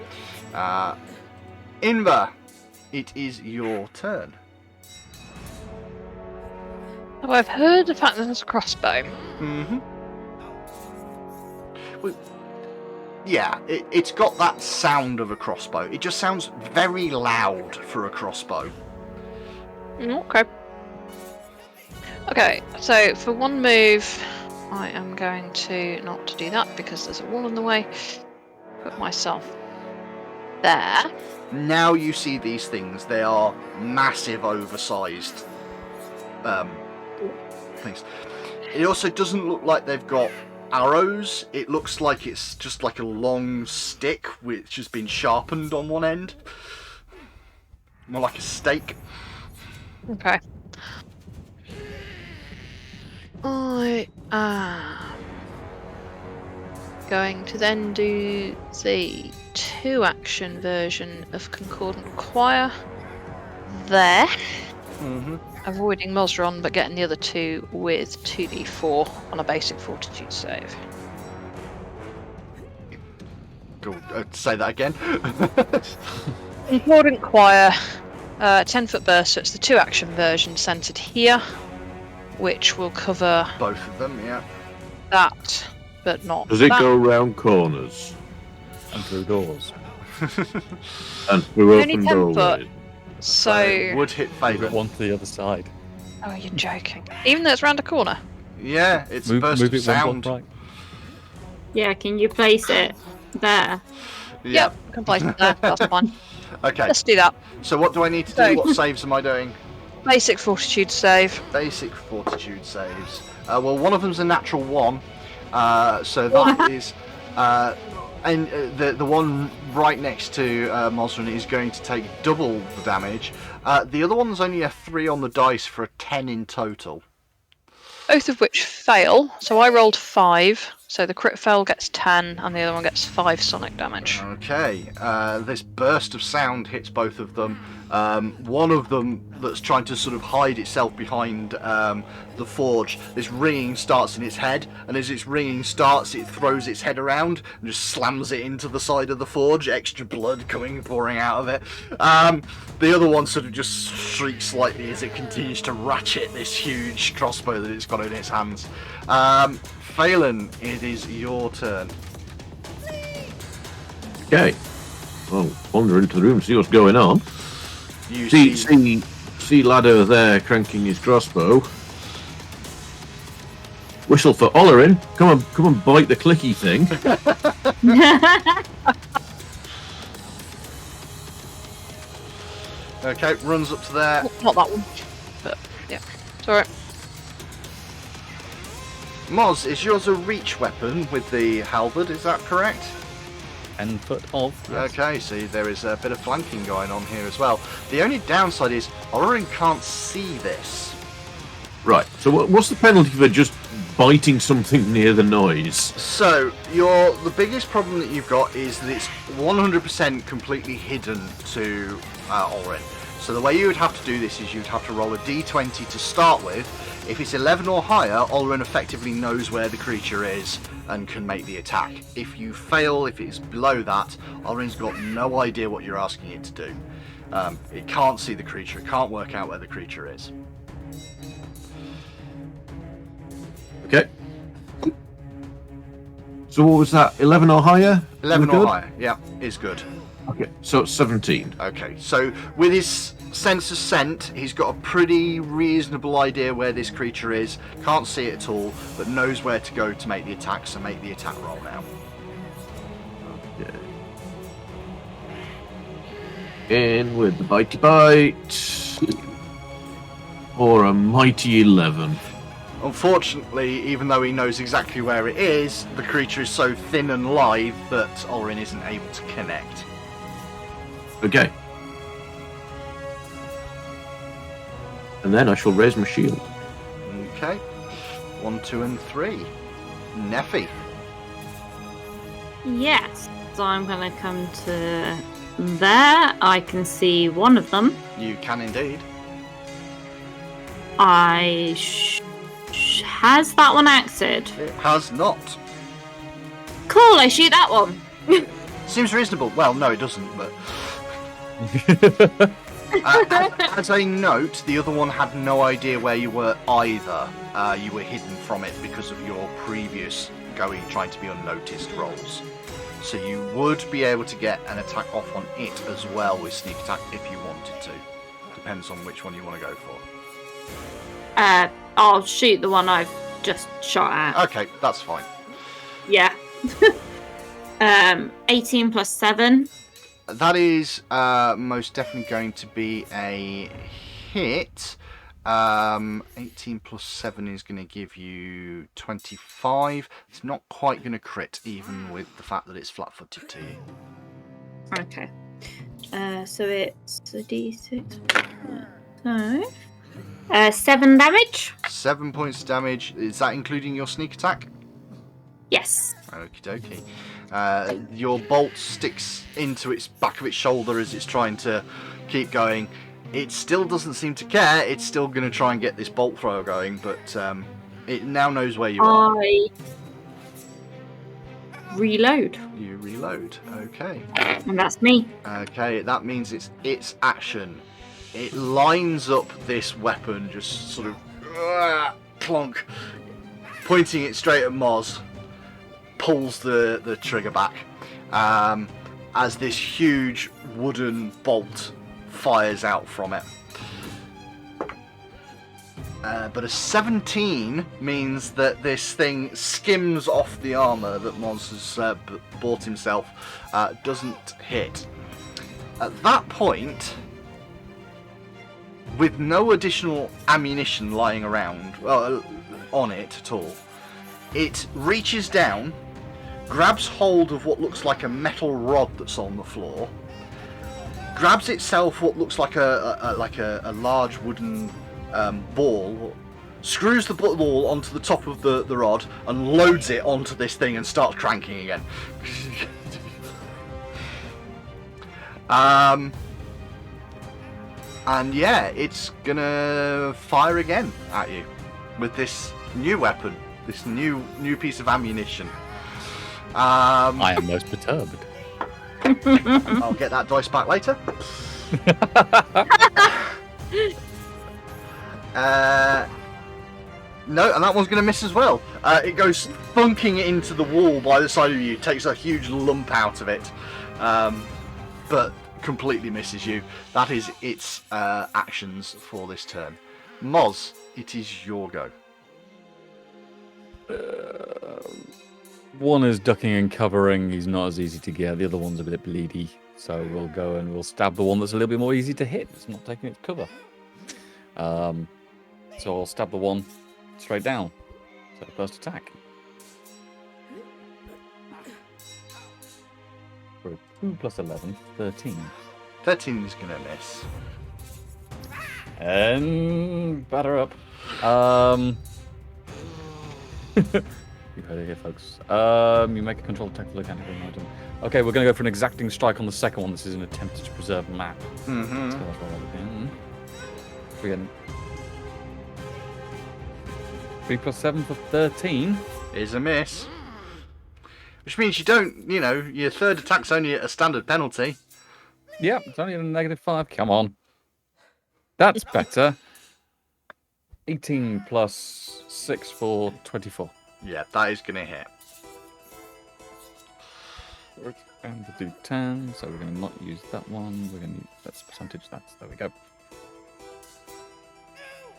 Inver, it is your turn. Oh, I've heard the fact that there's a crossbow. Well, yeah, it's got that sound of a crossbow. It just sounds very loud for a crossbow. Okay. Okay, so for one move, I am going to not do that because there's a wall in the way. Put myself there. Now you see these things. They are massive, oversized things. It also doesn't look like they've got arrows. It looks like it's just like a long stick which has been sharpened on one end. More like a stake. Okay. I am going to then do the 2-action version of Concordant Choir. there, Mm-hmm. avoiding Mosron, but getting the other two with 2d4 on a basic fortitude save. Go, say that again. Concordant Choir, 10-foot burst, so it's the 2-action version centered here, which will cover Both of them, yeah. that, but not Does it that. go round corners And through doors. and through Only open 10 foot. doorways? So it So, would hit Move it Phelan. one to the other side. oh, you're joking. Even though it's round a corner. Yeah, it's a Move, burst move of it one sound. block right. Yeah, can you place it there? Yeah. Yep, can place it there. That's fine. Okay. Let's do that. So what do I need to do? So- What saves am I doing? Basic fortitude save. Basic fortitude saves. Well, one of them's a natural 1, so that is, and the one right next to Mosrin is going to take double the damage. The other one's only a 3 on the dice for a 10 in total. Both of which fail. So I rolled 5. So the crit fail gets 10, and the other one gets 5 sonic damage. Okay, this burst of sound hits both of them. One of them that's trying to sort of hide itself behind the forge, this ringing starts in its head, and as its ringing starts, it throws its head around and just slams it into the side of the forge, extra blood pouring out of it. The other one sort of just shrieks slightly as it continues to ratchet this huge crossbow that it's got in its hands. Phelan, it is your turn. Okay. Well, wander into the room, see what's going on. You See lad over there cranking his crossbow. Whistle for Olerin. Come on, bite the clicky thing. Okay, runs up to there. Not that one. But, yeah. It's alright. Moz, is yours a reach weapon with the halberd, is that correct? 10 foot of. Yes. Okay, see, there is a bit of flanking going on here as well. The only downside is Orin can't see this. Right. So what's the penalty for just biting something near the noise? So, the biggest problem that you've got is that it's 100% completely hidden to Orin. So the way you would have to do this is you'd have to roll a d20 to start with. If it's 11 or higher, Orin effectively knows where the creature is and can make the attack. If you fail, if it's below that, Orin's got no idea what you're asking it to do. It can't see the creature, it can't work out where the creature is. Okay. So what was that? 11 or higher? 11 We're or good? higher, yeah, is good. Okay. So it's 17. Okay, so with his sense of scent, he's got a pretty reasonable idea where this creature is. Can't see it at all, but knows where to go to make the attack, so make the attack roll now. Okay. In with the bitey bite. Or a mighty 11. Unfortunately, even though he knows exactly where it is, the creature is so thin and lithe that Orin isn't able to connect. Okay. And then I shall raise my shield. Okay. 1, 2, and 3. Neffy. Yes. So I'm going to come to there. I can see one of them. You can indeed. Has that one acted? It has not. Cool, I shoot that one. Seems reasonable. Well, no, it doesn't, but... as a note, the other one had no idea where you were either. You were hidden from it because of your previous trying to be unnoticed rolls. So you would be able to get an attack off on it as well with sneak attack if you wanted to. Depends on which one you want to go for. I'll shoot the one I've just shot at. Okay, that's fine. Yeah. 18 plus 7. That is most definitely going to be a hit. 18 plus 7 is going to give you 25. It's not quite going to crit, even with the fact that it's flat-footed to you. Okay. So it's a d6. So, 7 damage. 7 points of damage. Is that including your sneak attack? Yes. Okie dokie. Your bolt sticks into its back of its shoulder as it's trying to keep going. It still doesn't seem to care. It's still going to try and get this bolt thrower going, but it now knows where you are. I reload. You reload. Okay. And that's me. Okay, that means it's its action. It lines up this weapon, just sort of clunk, pointing it straight at Moz. Pulls the trigger back as this huge wooden bolt fires out from it. But a 17 means that this thing skims off the armour that Moz has bought himself, doesn't hit. At that point, with no additional ammunition lying around on it at all, it reaches down, grabs hold of what looks like a metal rod that's on the floor, grabs itself what looks like a large wooden ball, screws the ball onto the top of the rod and loads it onto this thing and starts cranking again. And yeah, it's gonna fire again at you with this new weapon, this new piece of ammunition. I am most perturbed. I'll get that dice back later. No, and that one's going to miss as well. It goes thunking into the wall by the side of you, takes a huge lump out of it, but completely misses you. That is its actions for this turn. Moz, it is your go. One is ducking and covering. He's not as easy to get. The other one's a bit bleedy. So we'll go and we'll stab the one that's a little bit more easy to hit. It's not taking its cover. So I'll stab the one straight down. So the first attack. For a 2 plus 11, 13. 13 is going to miss. And batter up. You've heard it here, folks. You make a control attack for looking at an item. Okay, we're going to go for an exacting strike on the second one. This is an attempt to preserve map. Mm-hmm. So that's what I'm again. 3 plus 7 for 13. Is a miss. Which means you don't, your third attack's only at a standard penalty. Yep, it's only a -5. Come on. That's better. 18 plus 6 for 24. Yeah, that is going to hit. And we'll do 10, so we're going to not use that one. We're going to use that's percentage. There we go.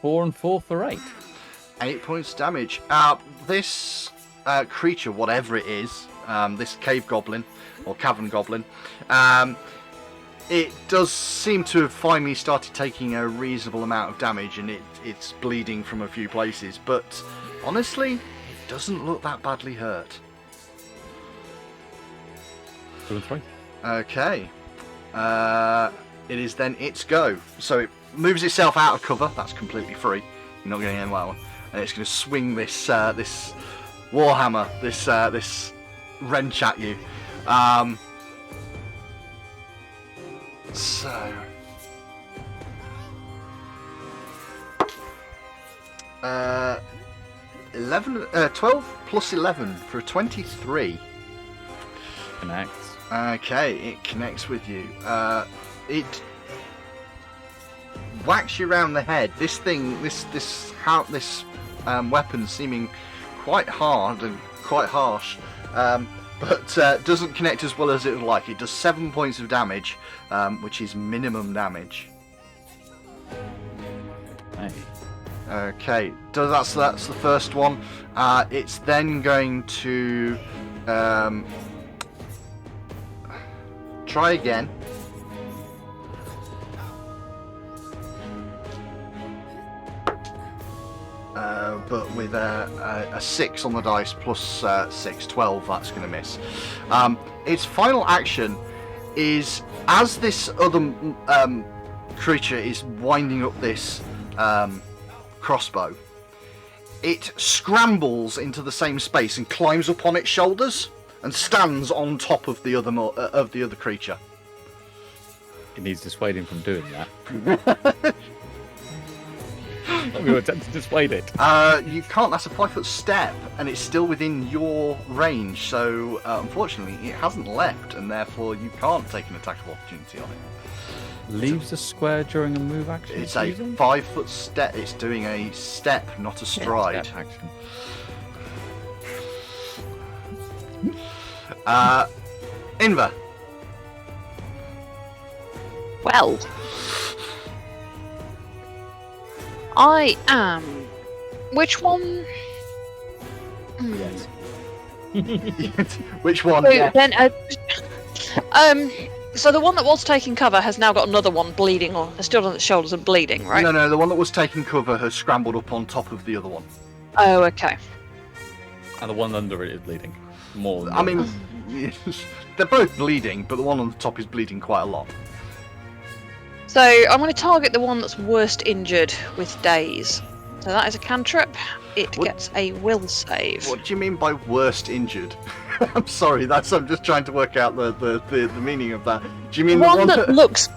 4 and 4 for 8. 8 points damage. This creature, whatever it is, this cave goblin or cavern goblin, it does seem to have finally started taking a reasonable amount of damage, and it's bleeding from a few places. But honestly, it doesn't look that badly hurt. 2 and 3. Okay. It is then its go. So it moves itself out of cover. That's completely free. You're not getting anywhere else. And it's going to swing this this warhammer, this wrench at you. So 12 plus 11 for a 23. Connects. Okay, it connects with you. It whacks you around the head. This thing, this weapon seeming quite hard and quite harsh, but doesn't connect as well as it would like. It does 7 points of damage, which is minimum damage. Hey. Okay, so that's the first one. It's then going to try again. But with a 6 on the dice plus 6, 12, that's going to miss. Its final action is, as this other creature is winding up this crossbow, it scrambles into the same space and climbs up on its shoulders and stands on top of the other creature. It needs dissuading from doing that. We were attempting to dissuade it. You can't. That's a 5-foot step, and it's still within your range. So unfortunately, it hasn't left, and therefore you can't take an attack of opportunity on it. Leaves a square during a move action. It's a 5-foot step. It's doing a step, not a stride. Step action. Inva. Well, I am. Which one? Yes. Which one? So then, so the one that was taking cover has now got another one bleeding, or still on its shoulders and bleeding, right? No, the one that was taking cover has scrambled up on top of the other one. Oh, okay. And the one under it is bleeding. More than I mean, they're both bleeding, but the one on the top is bleeding quite a lot. So I'm going to target the one that's worst injured with daze. So that is a cantrip. It What- gets a will save. What do you mean by worst injured? I'm sorry, I'm just trying to work out the meaning of that. Do you mean The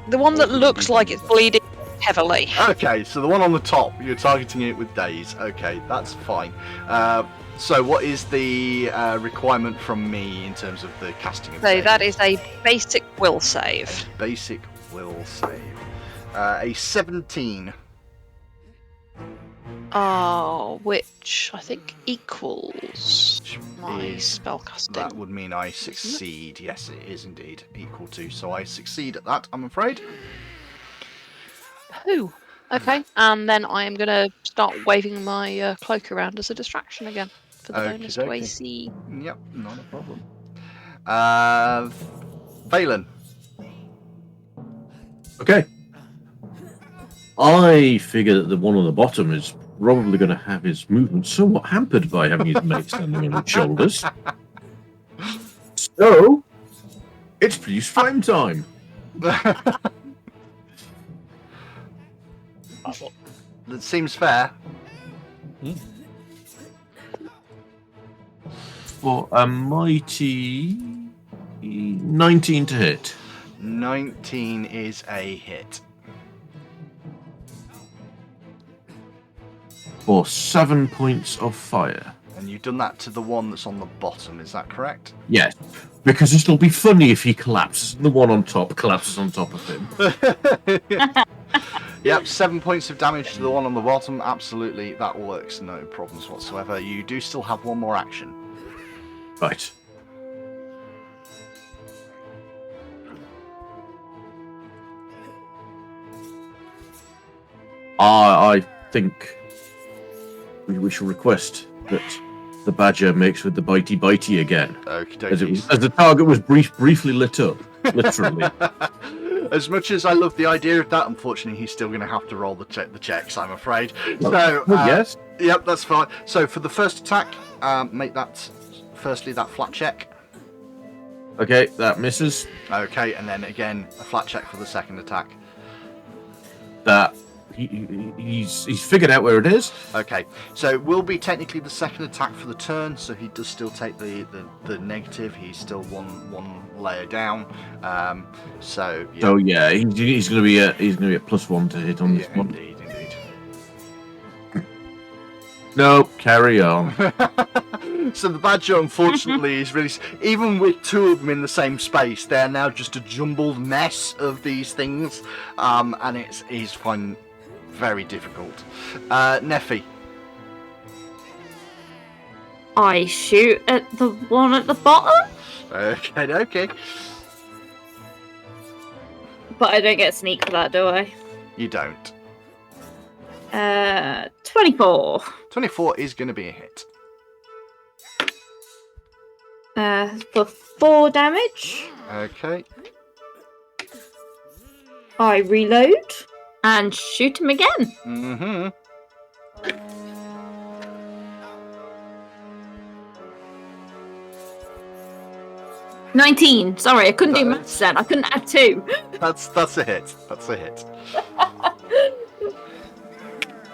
the one that looks like it's bleeding heavily. Okay, so the one on the top, you're targeting it with daze. Okay, that's fine. So what is the requirement from me in terms of the casting of So daze? that is a basic will save. Basic will save. A 17. Oh, which I think equals my Is- spellcasting. That would mean I succeed. Yes, it is indeed equal to. So I succeed at that, I'm afraid. Ooh. Okay, and then I am going to start waving my cloak around as a distraction again for the bonus to Okey-dokey. AC. Yep, not a problem. Valen. Okay. I figure that the one on the bottom is probably going to have his movement somewhat hampered by having his mate standing on his shoulders. So, it's produce flame time. That seems fair. For a mighty 19 to hit. 19 is a hit. For 7 points of fire. And you've done that to the one that's on the bottom, is that correct? Yes, because it'll be funny if he collapses. The one on top collapses on top of him. Yep, 7 points of damage to the one on the bottom. Absolutely, that works. No problems whatsoever. You do still have one more action. Right. I think we shall request that the badger makes with the bitey again, Okie as dokie. the target was briefly lit up, literally. As much as I love the idea of that, unfortunately, he's still going to have to roll the checks, I'm afraid. So, Yes. Yep, that's fine. So for the first attack, make that firstly that flat check. Okay, that misses. Okay, and then again a flat check for the second attack. That he's figured out where it is. Okay, so it will be technically the second attack for the turn, so he does still take the negative. He's still one layer down. So yeah. So yeah, he's going to be a +1 to hit on this Yeah, one. indeed. No, carry on. So the badger, unfortunately, is really, even with two of them in the same space, they're now just a jumbled mess of these things, and he's finding very difficult. Neffy. I shoot at the one at the bottom, Okay. but I don't get sneak for that, do I? You don't. 24. 24 is going to be a hit. For 4 damage. Okay. I reload and shoot him again. Mm-hmm. 19. Sorry, I couldn't do maths then. I couldn't add 2. That's a hit. That's a hit.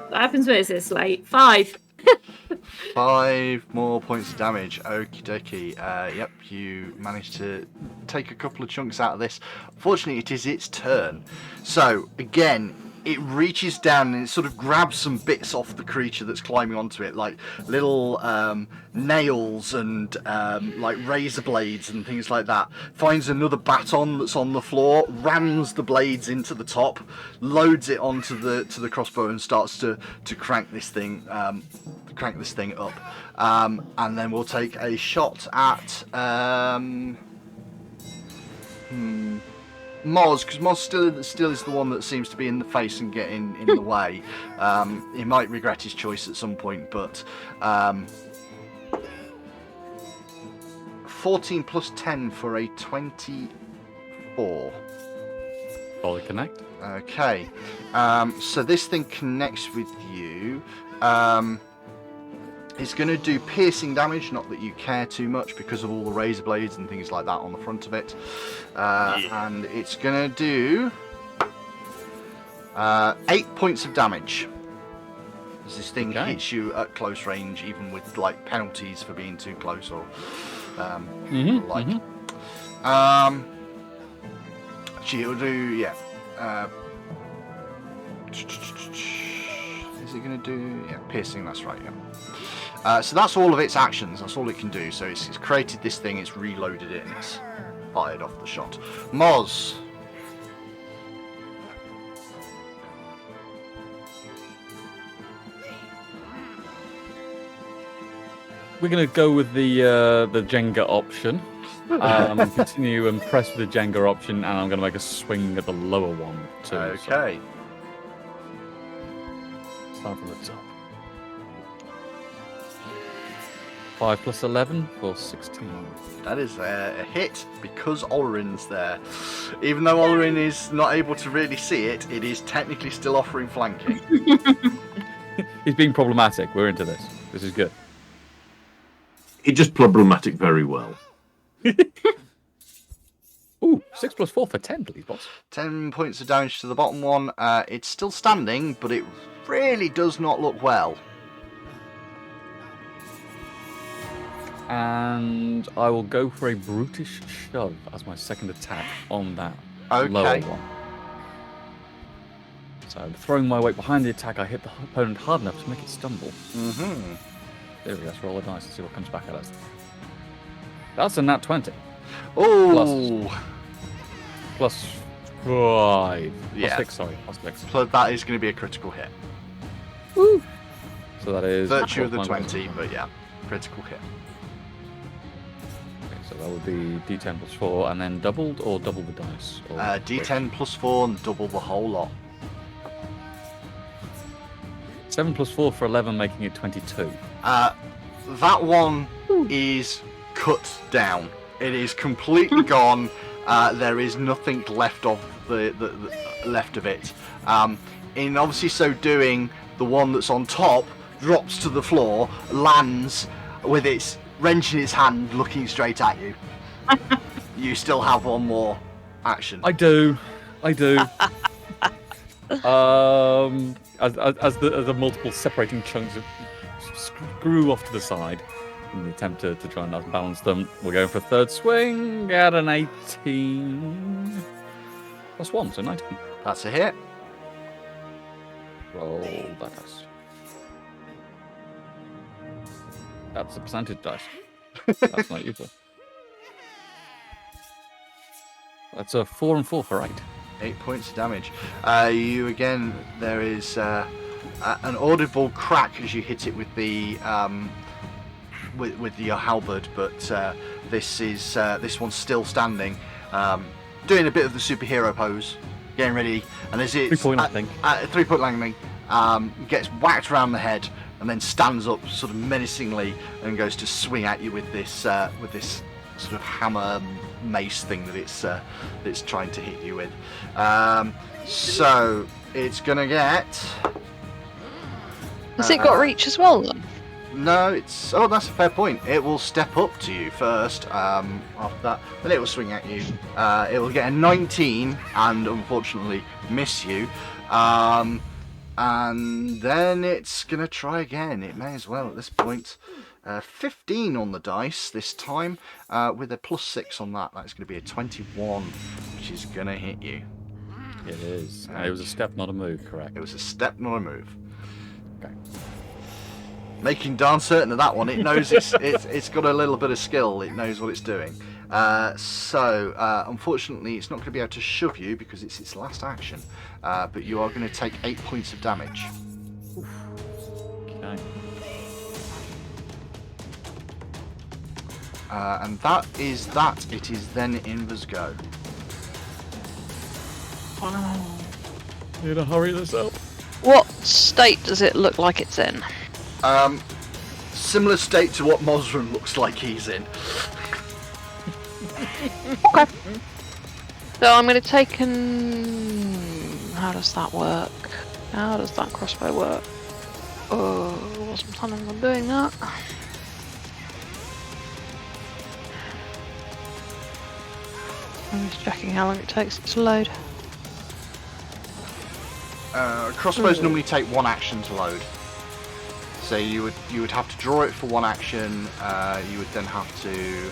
What happens when it's this late? 5. 5 more points of damage. Okie dokie. Yep, you managed to take a couple of chunks out of this. Fortunately, it is its turn. So, again, it reaches down and it sort of grabs some bits off the creature that's climbing onto it, like little nails and like razor blades and things like that. Finds another baton that's on the floor, rams the blades into the top, loads it onto the crossbow and starts to crank this thing up. And then we'll take a shot at Moz, because Moz still is the one that seems to be in the face and getting in the way. He might regret his choice at some point, but 14 plus 10 for a 24. Solid connect. Okay, so this thing connects with you. It's going to do piercing damage, not that you care too much because of all the razor blades and things like that on the front of it. And it's going to do 8 points of damage. As this thing hits you at close range, even with like penalties for being too close or She'll do, is it going to do, piercing, that's right, so that's all of its actions, that's all it can do. So it's created this thing, it's reloaded it, and it's fired off the shot. Moz. We're going to go with the Jenga option. Continue and press with the Jenga option, and I'm going to make a swing at the lower one too. Okay. So start from the top. 5 plus 11 for 16. That is a hit because Olrin's there. Even though Olrin is not able to really see it, it is technically still offering flanking. He's being problematic. We're into this. This is good. He just problematic very well. Ooh, 6 plus 4 for 10, please, boss. 10 points of damage to the bottom one. It's still standing, but it really does not look well. And I will go for a brutish shove as my second attack on that Okay. lower one. So throwing my weight behind the attack, I hit the opponent hard enough to make it stumble. Mm-hmm. There we go, let's roll a dice and see what comes back at us. That's a nat 20. Oh! Plus 5. Yeah. Plus 6, sorry. Plus 6. So that is going to be a critical hit. Woo! So that is... Virtue of the my 20, weight. but yeah, critical hit. Okay, so that would be d10 plus 4, and then doubled or double the dice? Or D10 plus 4 and double the whole lot. 7 plus 4 for 11, making it 22. That one is cut down. It is completely gone. There is nothing left of the left of it. In obviously so doing, the one that's on top drops to the floor, lands with its wrenching its hand, looking straight at you. You still have one more action. I do. As the multiple separating chunks screw off to the side in the attempt to try and balance them, we're going for a third swing at an 18 plus 1, so 19. That's a hit. Roll that dice. That's a percentage dice. That's not useful. That's a 4 and 4 for 8. 8 points of damage. You again. There is an audible crack as you hit it with the with your halberd, but this one's still standing, doing a bit of the superhero pose, getting ready. And as it's 3-point landing, 3-point landing, gets whacked around the head, and then stands up sort of menacingly and goes to swing at you with this sort of hammer mace thing that it's trying to hit you with. So it's gonna get. Has it got reach as well then? No, it's. Oh, that's a fair point. It will step up to you first. After that, then it will swing at you. It will get a 19 and unfortunately miss you. And then it's going to try again. It may as well at this point. 15 on the dice this time, with a +6 on that. That's going to be a 21, which is going to hit you. It is. It was a step, not a move, correct? It was a step, not a move. Okay. Making darn certain of that one. It knows it's got a little bit of skill. It knows what it's doing. So unfortunately, it's not going to be able to shove you because it's its last action. But you are going to take 8 points of damage. Okay. And that is that. It is then Inva's go. Need to hurry this up. What state does it look like it's in? Similar state to what Mosrum looks like he's in. Okay. So I'm going to take how does that work? How does that crossbow work? Oh, wasn't planning on doing that. I'm just checking how long it takes it to load. Crossbows normally take 1 action to load. So you would have to draw it for 1 action. You would then have to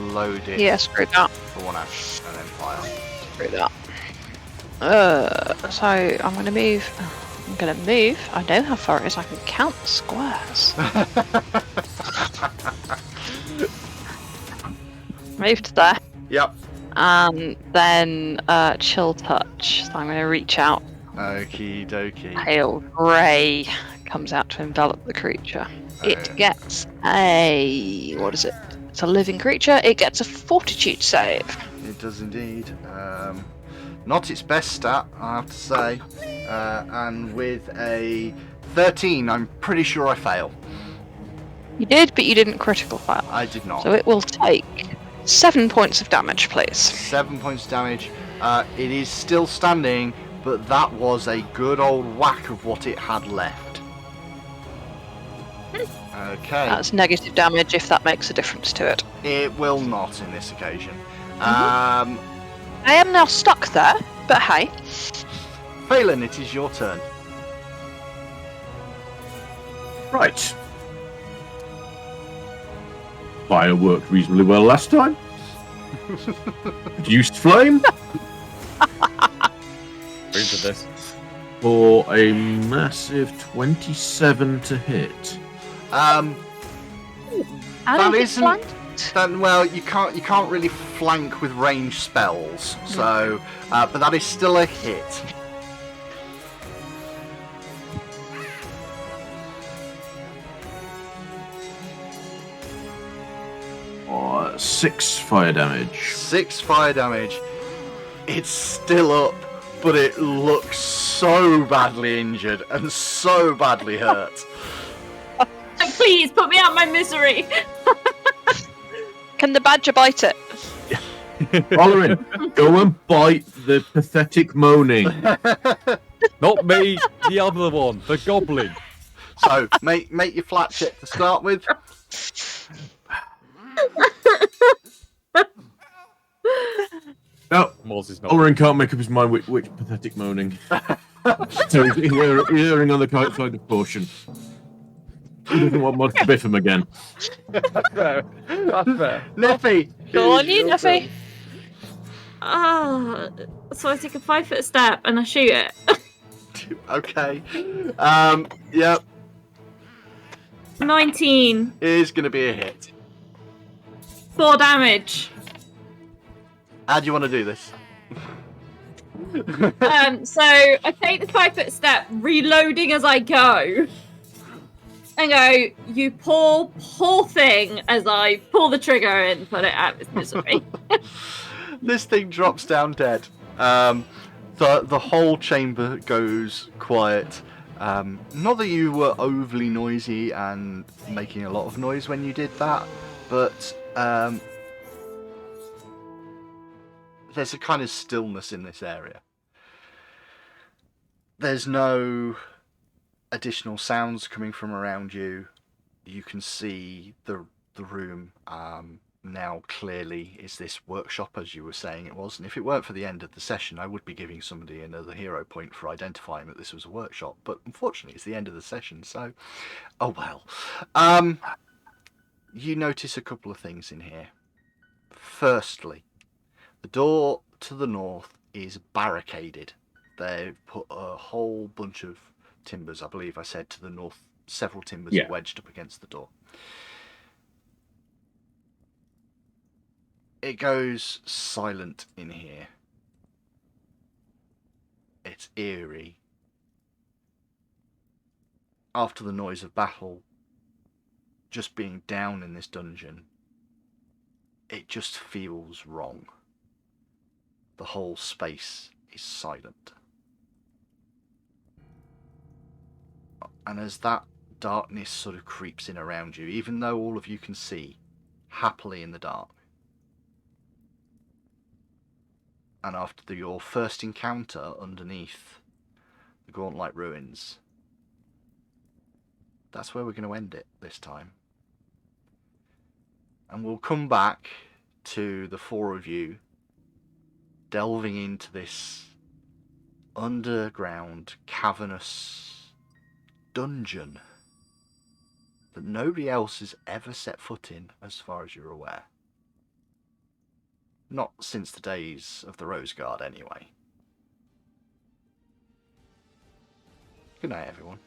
load it. Yeah, screw that. For 1 action and then fire. Screw that. So I'm going to move. I know how far it is. I can count the squares. Move to there. Yep. And then chill touch. So I'm going to reach out. Okie dokie. Pale grey comes out to envelop the creature. It gets a... what is it? It's a living creature. It gets a fortitude save. It does indeed. Not its best stat, I have to say. And with a 13, I'm pretty sure I fail. You did, but you didn't critical fail. I did not. So it will take 7 points of damage, please. 7 points of damage. It is still standing, but that was a good old whack of what it had left. Okay. That's negative damage if that makes a difference to it. It will not in this occasion. I am now stuck there, but hey. Phelan, it is your turn. Right. Fire worked reasonably well last time. Reduced flame Into this. for a massive 27 to hit. How That did it isn't- flank? Then, well, you can't really flank with ranged spells, so but that is still a hit. Or 6 fire damage. 6 fire damage. It's still up, but it looks so badly injured and so badly hurt. Please put me out of my misery. Can the badger bite it? Olarin, go and bite the pathetic moaning. Not me, the other one, the goblin. So make your flat check to start with. No, Moz is not. Olarin can't make up his mind which pathetic moaning. So he's erring on the kite side of caution. He doesn't want Mod to biff him again. That's fair. That's fair. Neffy, Go on, you, Nuffy. So I take a 5-foot step and I shoot it. Okay. Yep. 19. It is going to be a hit. 4 damage. How do you want to do this? So I take the 5-foot step, reloading as I go. And go, you poor thing, as I pull the trigger and put it out of its misery. This thing drops down dead. The whole chamber goes quiet. Not that you were overly noisy and making a lot of noise when you did that, but there's a kind of stillness in this area. There's no additional sounds coming from around you. You can see the room now clearly is this workshop, as you were saying it was. And if it weren't for the end of the session, I would be giving somebody another hero point for identifying that this was a workshop. But unfortunately, it's the end of the session, so oh well. You notice a couple of things in here. Firstly, the door to the north is barricaded. They've put a whole bunch of timbers, I believe I said to the north, several timbers Yeah. are wedged up against the door. It goes silent in here. It's eerie. After the noise of battle, just being down in this dungeon, it just feels wrong. The whole space is silent. And as that darkness sort of creeps in around you, even though all of you can see happily in the dark, and after your first encounter underneath the Gauntlight Ruins, that's where we're going to end it this time. And we'll come back to the four of you delving into this underground, cavernous dungeon that nobody else has ever set foot in, as far as you're aware. Not since the days of the Rose Guard, anyway. Good night, everyone.